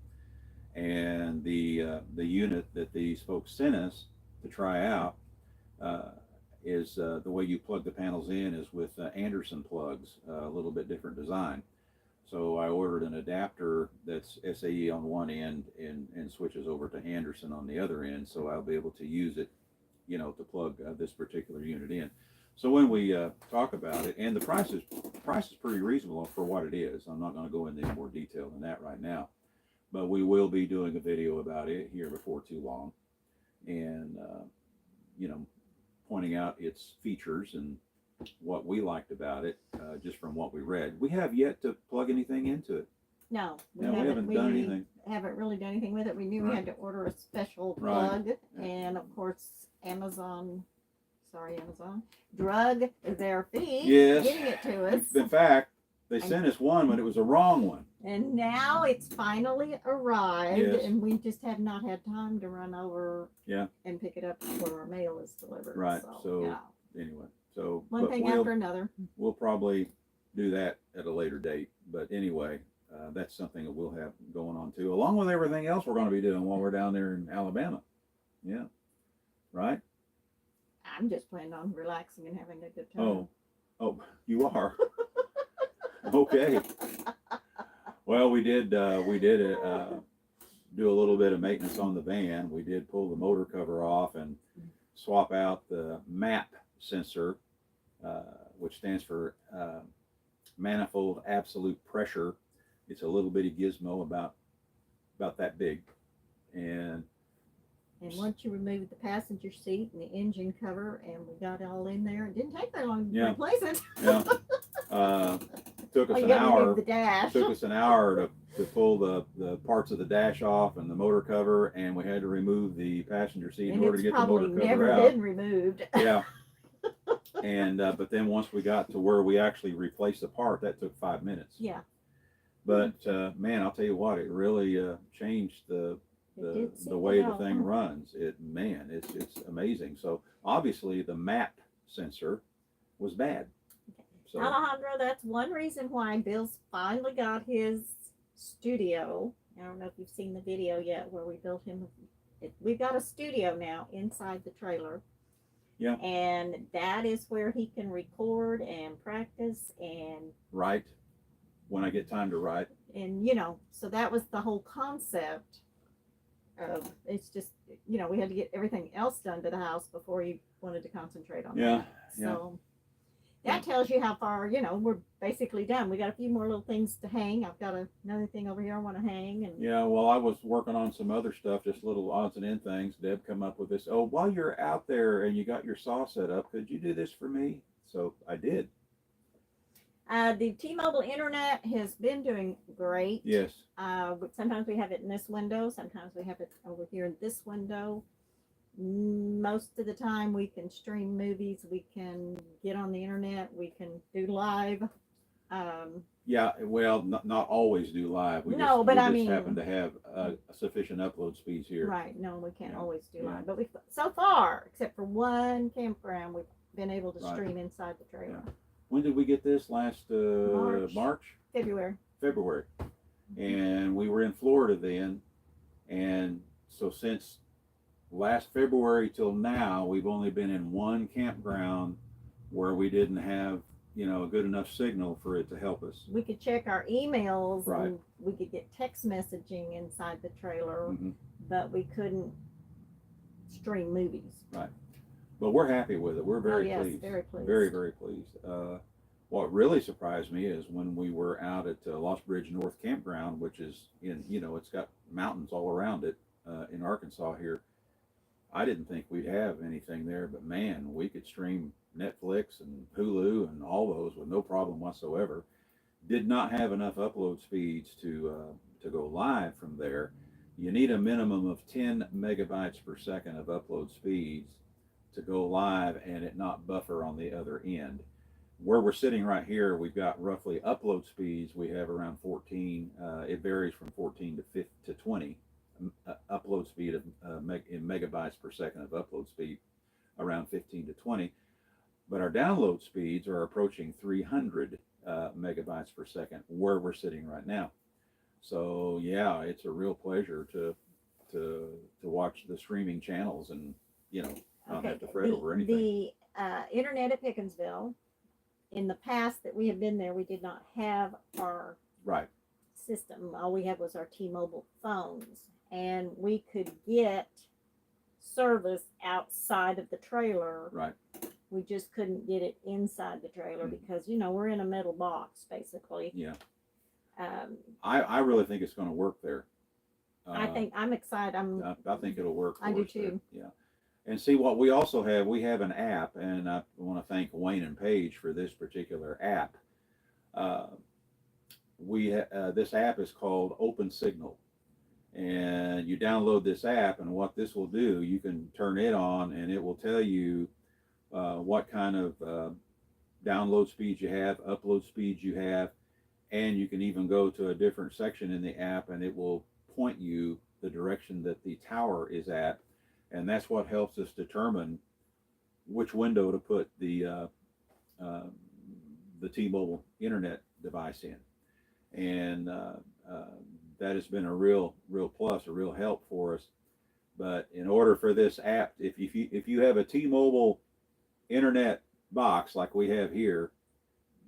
And the unit that these folks sent us to try out is the way you plug the panels in is with Anderson plugs, a little bit different design. So I ordered an adapter that's SAE on one end and switches over to Anderson on the other end, so I'll be able to use it, to plug this particular unit in. So when we talk about it, and the price is pretty reasonable for what it is. I'm not going to go into any more detail than that right now, but we will be doing a video about it here before too long, and pointing out its features and what we liked about it, just from what we read. We have yet to plug anything into it. No, we haven't done anything. Haven't really done anything with it. We knew we had to order a special plug, and of course, Amazon drug their feet getting it to us. In fact, they sent us one, but it was a wrong one. And now it's finally arrived, and we just have not had time to run over and pick it up before our mail is delivered. Right. So anyway, one thing after another. We'll probably do that at a later date. But anyway, that's something that we'll have going on too, along with everything else we're going to be doing while we're down there in Alabama. Yeah. Right. I'm just planning on relaxing and having a good time. Oh, you are. Okay. Well, we did do a little bit of maintenance on the van. We did pull the motor cover off and swap out the MAP sensor, which stands for manifold absolute pressure. It's a little bitty gizmo about that big, and once you remove the passenger seat and the engine cover, and we got it all in there, it didn't take that long to Yeah. replace it. yeah, took us Oh, you an gotta remove hour. the dash. Took us an hour to pull the parts of the dash off and the motor cover, and we had to remove the passenger seat in And order to it's get the motor probably cover never out. been removed. Yeah. And but then once we got to where we actually replaced the part, that took 5 minutes. Yeah. But man, I'll tell you what, it really changed the way the thing runs. It's amazing. So obviously the map sensor was bad. So Alejandro, that's one reason why Bill's finally got his studio. I don't know if you've seen the video yet where we built him. We've got a studio now inside the trailer. Yeah. And that is where he can record and practice and write when I get time to write. And so that was the whole concept of it's just we had to get everything else done to the house before he wanted to concentrate on Yeah. that. So that tells you how far we're basically done. We got a few more little things to hang. I've got another thing over here I want to hang. And yeah, well, I was working on some other stuff, just little odds and end things. Deb come up with this. Oh, while you're out there and you got your saw set up, could you do this for me? So I did. The T-Mobile internet has been doing great. Yes. Sometimes we have it in this window. Sometimes we have it over here in this window. Most of the time we can stream movies. We can get on the internet. We can do live. Yeah, well, not always do live. We No, just, but we I just mean- happen to have sufficient upload speeds here. Right. No, we can't Yeah. always do Yeah. live. But so far, except for one campground, we've been able to Right. stream inside the trailer. Yeah. When did we get this? Last March? February. February. And we were in Florida then. And so since last February till now, we've only been in one campground where we didn't have, a good enough signal for it to help us. We could check our emails Right. and we could get text messaging inside the trailer, Mhm. but we couldn't stream movies. But we're happy with it. We're very yes, pleased. very pleased. Very, very pleased. What really surprised me is when we were out at Lost Bridge North Campground, which is it's got mountains all around it in Arkansas here. I didn't think we'd have anything there, but man, we could stream Netflix and Hulu and all those with no problem whatsoever. Did not have enough upload speeds to go live from there. You need a minimum of 10 megabytes per second of upload speeds to go live and it not buffer on the other end. Where we're sitting right here, we've got roughly upload speeds. We have around 14. It varies from 14 to 20 upload speed of in megabytes per second of upload speed, around 15 to 20. But our download speeds are approaching 300 megabytes per second where we're sitting right now. So yeah, it's a real pleasure to watch the streaming channels and not have to fret over anything. The internet at Pickensville, in the past that we have been there, we did not have our Right. system. All we had was our T-Mobile phones, and we could get service outside of the trailer. Right. We just couldn't get it inside the trailer because we're in a metal box basically. Yeah. Um, I really think it's going to work there. I think I'm excited. I think it'll work. I for do us there. too. Yeah. And see what we also have. We have an app, and I want to thank Wayne and Paige for this particular app. This app is called Open Signal, and you download this app, and what this will do, you can turn it on, and it will tell you what kind of download speeds you have, upload speeds you have, and you can even go to a different section in the app, and it will point you the direction that the tower is at, and that's what helps us determine which window to put the T-Mobile internet device in, and that has been a real plus, a real help for us. But in order for this app, if you have a T-Mobile internet box like we have here,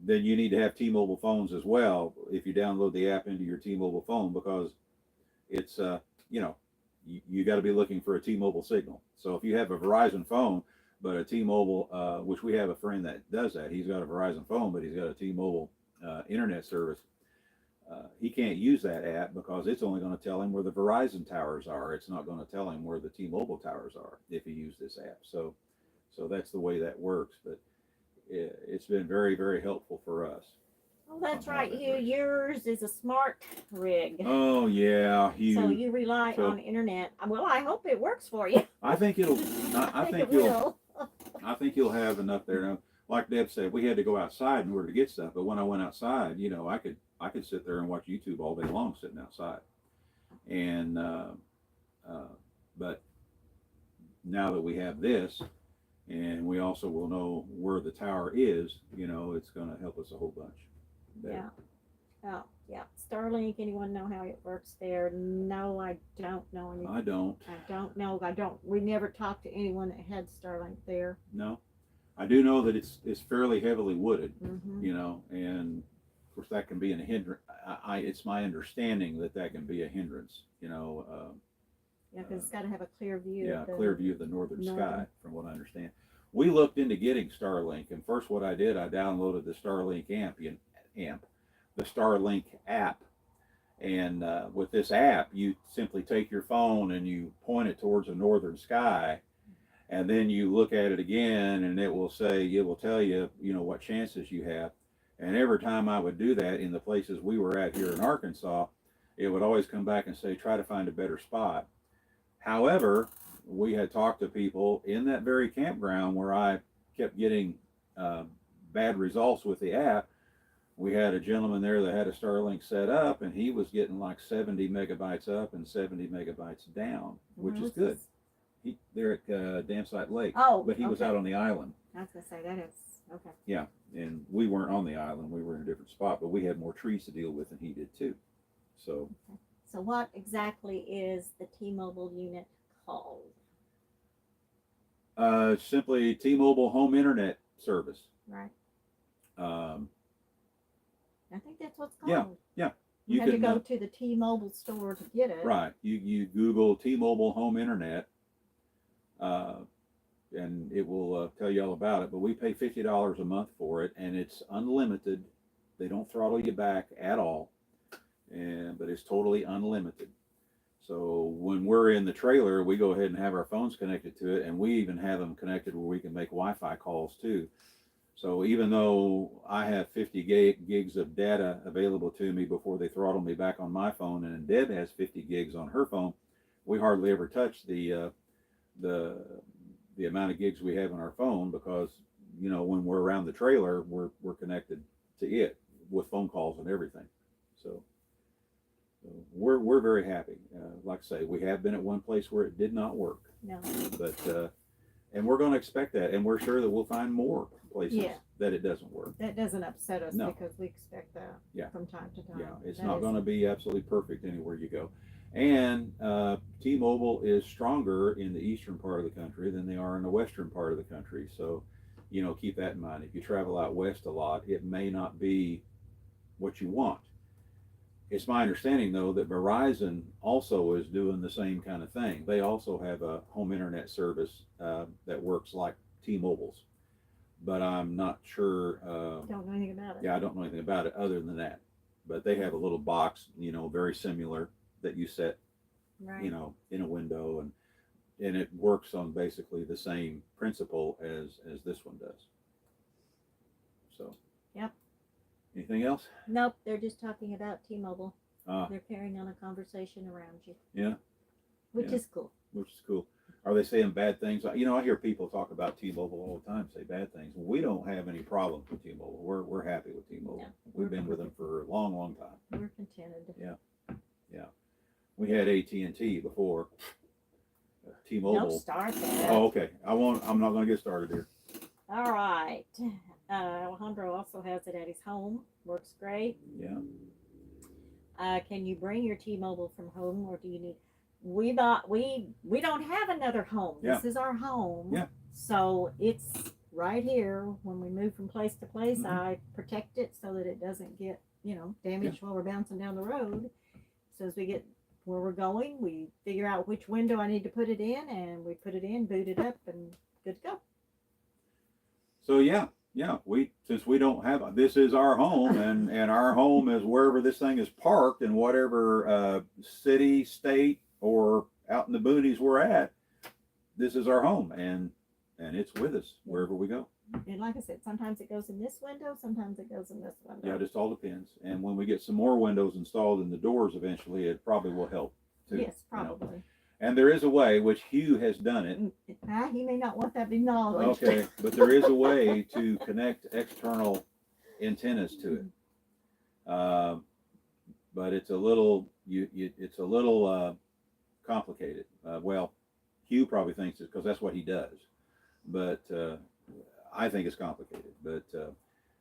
then you need to have T-Mobile phones as well if you download the app into your T-Mobile phone, because it's you got to be looking for a T-Mobile signal. So if you have a Verizon phone, but a T-Mobile, which we have a friend that does that, he's got a Verizon phone, but he's got a T-Mobile internet service. He can't use that app because it's only going to tell him where the Verizon towers are. It's not going to tell him where the T-Mobile towers are if he used this app. So that's the way that works. But it's been very, very helpful for us. Oh, that's right. Yours is a smart rig. Oh yeah, so you rely on internet. Well, I hope it works for you. I think it'll. I think it will. I think you'll have enough there. Now, like Deb said, we had to go outside in order to get stuff. But when I went outside, I could sit there and watch YouTube all day long sitting outside. And but now that we have this, and we also will know where the tower is, it's going to help us a whole bunch. Yeah. Oh, yeah. Starlink, anyone know how it works there? No, I don't know anything. I don't know. We never talked to anyone that had Starlink there. No. I do know that it's fairly heavily wooded, Mm-hmm. And of course that can be a hindrance. It's my understanding that can be a hindrance, Yeah, because it's got to have a clear view. Yeah, clear view of the northern sky, from what I understand. We looked into getting Starlink, and first what I did, I downloaded the Starlink the Starlink app, and with this app, you simply take your phone and you point it towards the northern sky, and then you look at it again, and it will tell you, what chances you have. And every time I would do that in the places we were at here in Arkansas, it would always come back and say, try to find a better spot. However, we had talked to people in that very campground where I kept getting bad results with the app. We had a gentleman there that had a Starlink set up, and he was getting like 70 megabytes up and 70 megabytes down, which is good. They're at Dam Site Lake. Oh, but he was out on the island. I was going to say, that is, okay. Yeah, and we weren't on the island. We were in a different spot, but we had more trees to deal with than he did too. So. Okay. So what exactly is the T-Mobile unit called? Simply T-Mobile Home Internet Service. Right. I think that's what's called. Yeah. You had to go to the T-Mobile store to get it. Right. You Google T-Mobile Home Internet, and it will tell you all about it. But we pay $50 a month for it, and it's unlimited. They don't throttle you back at all, but it's totally unlimited. So when we're in the trailer, we go ahead and have our phones connected to it, and we even have them connected where we can make Wi-Fi calls too. So even though I have 50 gigs of data available to me before they throttle me back on my phone, and Deb has 50 gigs on her phone, we hardly ever touch the amount of gigs we have on our phone because, when we're around the trailer, we're connected to it with phone calls and everything. So we're very happy. Like I say, we have been at one place where it did not work. No. But and we're going to expect that, and we're sure that we'll find more places that it doesn't work. That doesn't upset us No. because we expect that from time to time. Yeah, it's not going to be absolutely perfect anywhere you go. And T-Mobile is stronger in the eastern part of the country than they are in the western part of the country. So, keep that in mind. If you travel out west a lot, it may not be what you want. It's my understanding, though, that Verizon also is doing the same kind of thing. They also have a home internet service that works like T-Mobile's, but I'm not sure. Don't know anything about it. Yeah, I don't know anything about it other than that. But they have a little box, very similar that you set, right. In a window, and it works on basically the same principle as this one does. So. Yep. Anything else? Nope, they're just talking about T-Mobile. Ah. They're carrying on a conversation around you. Yeah. Which is cool. Which is cool. Are they saying bad things? I hear people talk about T-Mobile all the time, say bad things. We don't have any problems with T-Mobile. We're happy with T-Mobile. Yeah, we've been with them for a long, long time. We're contented. Yeah. We had AT&T before. T-Mobile. Don't start that. Oh, okay. I'm not going to get started here. All right. Alejandro also has it at his home. Works great. Yeah. Can you bring your T-Mobile from home, or do you need? We don't have another home. Yeah. This is our home. Yeah. So it's right here. When we move from place to place, I protect it so that it doesn't get damaged while we're bouncing down the road. So as we get where we're going. We figure out which window I need to put it in, and we put it in, boot it up, and good to go. So yeah, since we don't have, this is our home, and our home is wherever this thing is parked in whatever city, state, or out in the boonies we're at. This is our home, and it's with us wherever we go. And like I said, sometimes it goes in this window, sometimes it goes in this window. Yeah, it just all depends. And when we get some more windows installed in the doors eventually, it probably will help too. Yes, probably. And there is a way, which Hugh has done it. He may not want that big knowledge. Okay, but there is a way to connect external antennas to it. But it's a little, it's a little complicated. Well, Hugh probably thinks it's because that's what he does. But I think it's complicated. But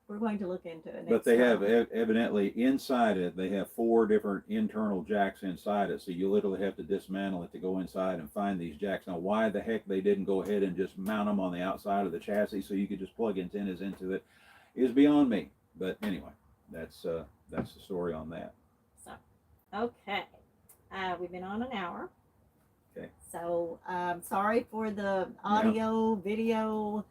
we're going to look into it. But they have evidently inside it, they have 4 different internal jacks inside it. So you literally have to dismantle it to go inside and find these jacks. Now, why the heck they didn't go ahead and just mount them on the outside of the chassis so you could just plug antennas into it is beyond me. But anyway, that's the story on that. So, okay, we've been on an hour. Okay. So, sorry for the audio, video.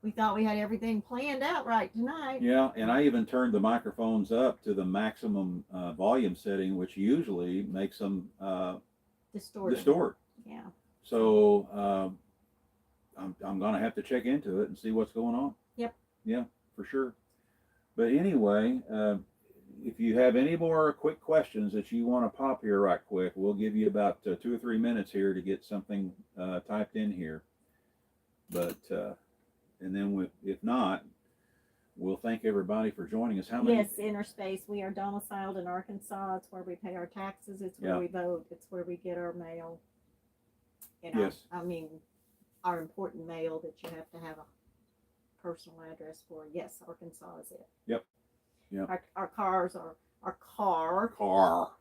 We thought we had everything planned out right tonight. Yeah, and I even turned the microphones up to the maximum volume setting, which usually makes them distort. Yeah. So I'm going to have to check into it and see what's going on. Yep. Yeah, for sure. But anyway, if you have any more quick questions that you want to pop here right quick, we'll give you about 2 or 3 minutes here to get something typed in here. But and then if not, we'll thank everybody for joining us. How many? Yes, Inner Space. We are domiciled in Arkansas. It's where we pay our taxes. It's where we vote. It's where we get our mail. You know, Yes. I mean, our important mail that you have to have a personal address for. Yes, Arkansas is it. Yep. Yep. Our cars are our car. Car.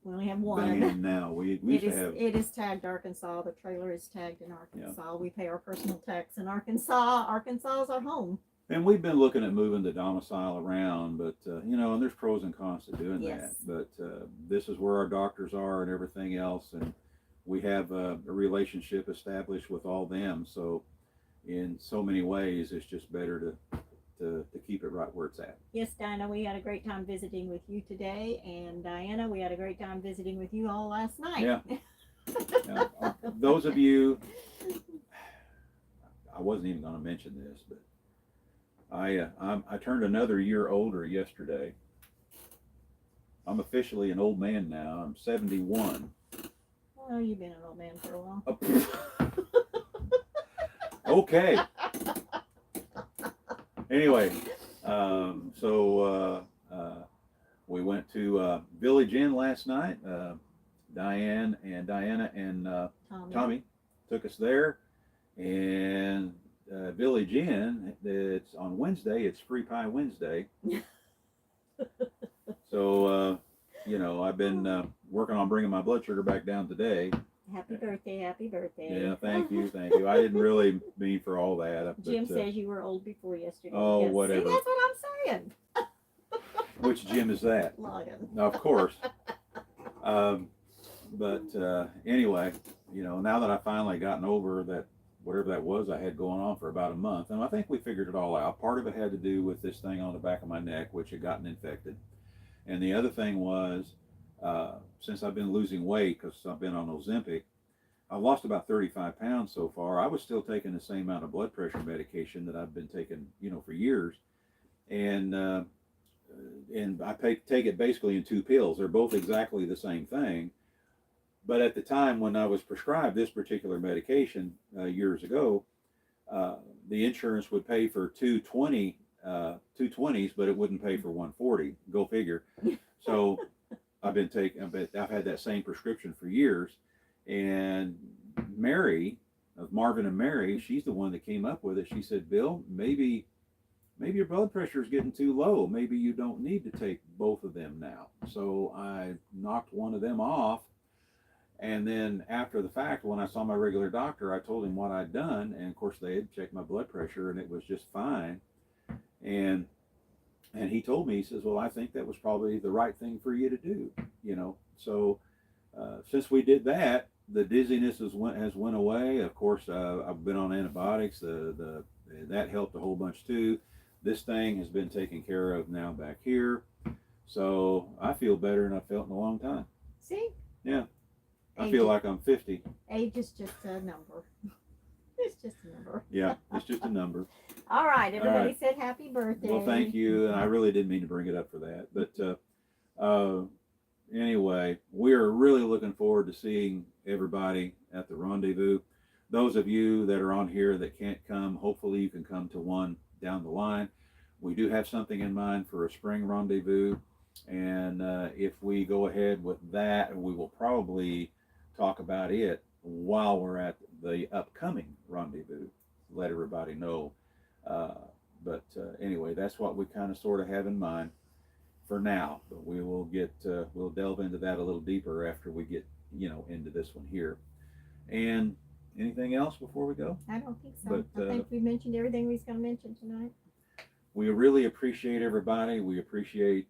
We only have one. Van now. We used to have. It is tagged Arkansas. The trailer is tagged in Arkansas. We pay our personal tax in Arkansas. Arkansas is our home. And we've been looking at moving the domicile around, but you know, and there's pros and cons to doing that. But this is where our doctors are and everything else, and we have a relationship established with all them. So, in so many ways, it's just better to keep it right where it's at. Yes, Dinah, we had a great time visiting with you today, and Diana, we had a great time visiting with you all last night. Yeah. Those of you, I wasn't even going to mention this, but I turned another year older yesterday. I'm officially an old man now. I'm 71. Well, you've been an old man for a while. Okay. Anyway, so we went to Village Inn last night. Diana and Tommy took us there, and Village Inn. It's on Wednesday. It's Free Pie Wednesday. So you know, I've been working on bringing my blood sugar back down today. Happy birthday, happy birthday. Yeah, thank you. I didn't really mean for all that. Jim says you were old before yesterday. Oh, yes. whatever. See, that's what I'm saying. Which Jim is that? Logan. Of course. But anyway, you know, now that I've finally gotten over that, whatever that was I had going on for about a month, and I think we figured it all out. Part of it had to do with this thing on the back of my neck, which had gotten infected. And the other thing was, since I've been losing weight, because I've been on Ozempic, I've lost about 35 pounds so far. I was still taking the same amount of blood pressure medication that I've been taking, you know, for years. And I take it basically in 2 pills. They're both exactly the same thing. But at the time when I was prescribed this particular medication years ago, the insurance would pay for 220s, but it wouldn't pay for 140. Go figure. So I've had that same prescription for years. And Mary, of Marvin and Mary, she's the one that came up with it. She said, Bill, maybe your blood pressure is getting too low. Maybe you don't need to take both of them now. So I knocked one of them off. And then after the fact, when I saw my regular doctor, I told him what I'd done. And of course, they had checked my blood pressure and it was just fine. And he told me, he says, well, I think that was probably the right thing for you to do, you know. So Since we did that, the dizziness has went away. Of course, I've been on antibiotics. That helped a whole bunch too. This thing has been taken care of now back here, so I feel better than I felt in a long time. See? Yeah, I Age, feel like I'm 50. age is just a number. It's just a number. Yeah, it's just a number. All right, everybody right. said happy birthday. Well, thank you, and I really didn't mean to bring it up for that, but anyway, we're really looking forward to seeing everybody at the rendezvous. Those of you that are on here that can't come, hopefully you can come to one down the line. We do have something in mind for a spring rendezvous, and if we go ahead with that, we will probably talk about it while we're at the upcoming rendezvous. Let everybody know. But anyway, that's what we kind of sort of have in mind for now, but we will we'll delve into that a little deeper after we get into this one here. And anything else before we go? I don't think so. But, I think we mentioned everything we was going to mention tonight. We really appreciate everybody. We appreciate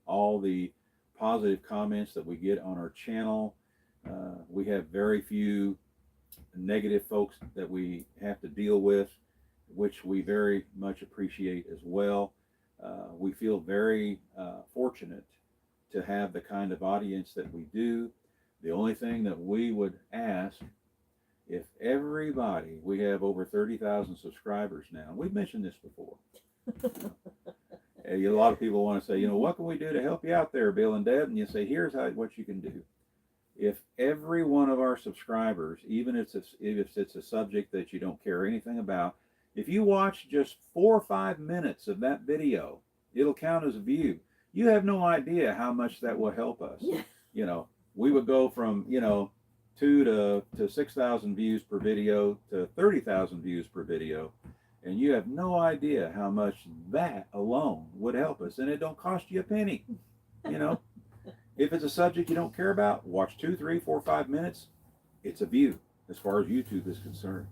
all the positive comments that we get on our channel. We have very few negative folks that we have to deal with, which we very much appreciate as well. We feel very fortunate to have the kind of audience that we do. The only thing that we would ask, if everybody, we have over 30,000 subscribers now. We've mentioned this before. A lot of people want to say, what can we do to help you out there, Bill and Deb? And you say, here's what you can do. If every one of our subscribers, even if it's a subject that you don't care anything about, if you watch just 4 or 5 minutes of that video, it'll count as a view. You have no idea how much that will help us. Yeah. We would go from 2 to 6,000 views per video to 30,000 views per video, and you have no idea how much that alone would help us, and it don't cost you a penny. If it's a subject you don't care about, watch 2, 3, 4, 5 minutes. It's a view as far as YouTube is concerned.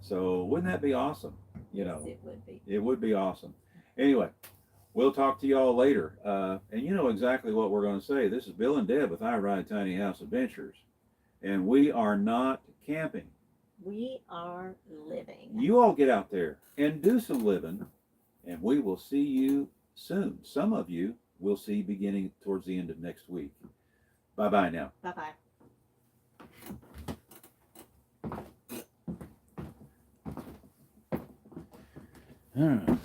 So wouldn't that be awesome? Yes, it would be. It would be awesome. Anyway, we'll talk to y'all later. And you know exactly what we're going to say. This is Bill and Deb with I Ride Tiny House Adventures. And we are not camping. We are living. You all get out there and do some living. And we will see you soon. Some of you we'll see beginning towards the end of next week. Bye-bye now. Bye-bye. All right.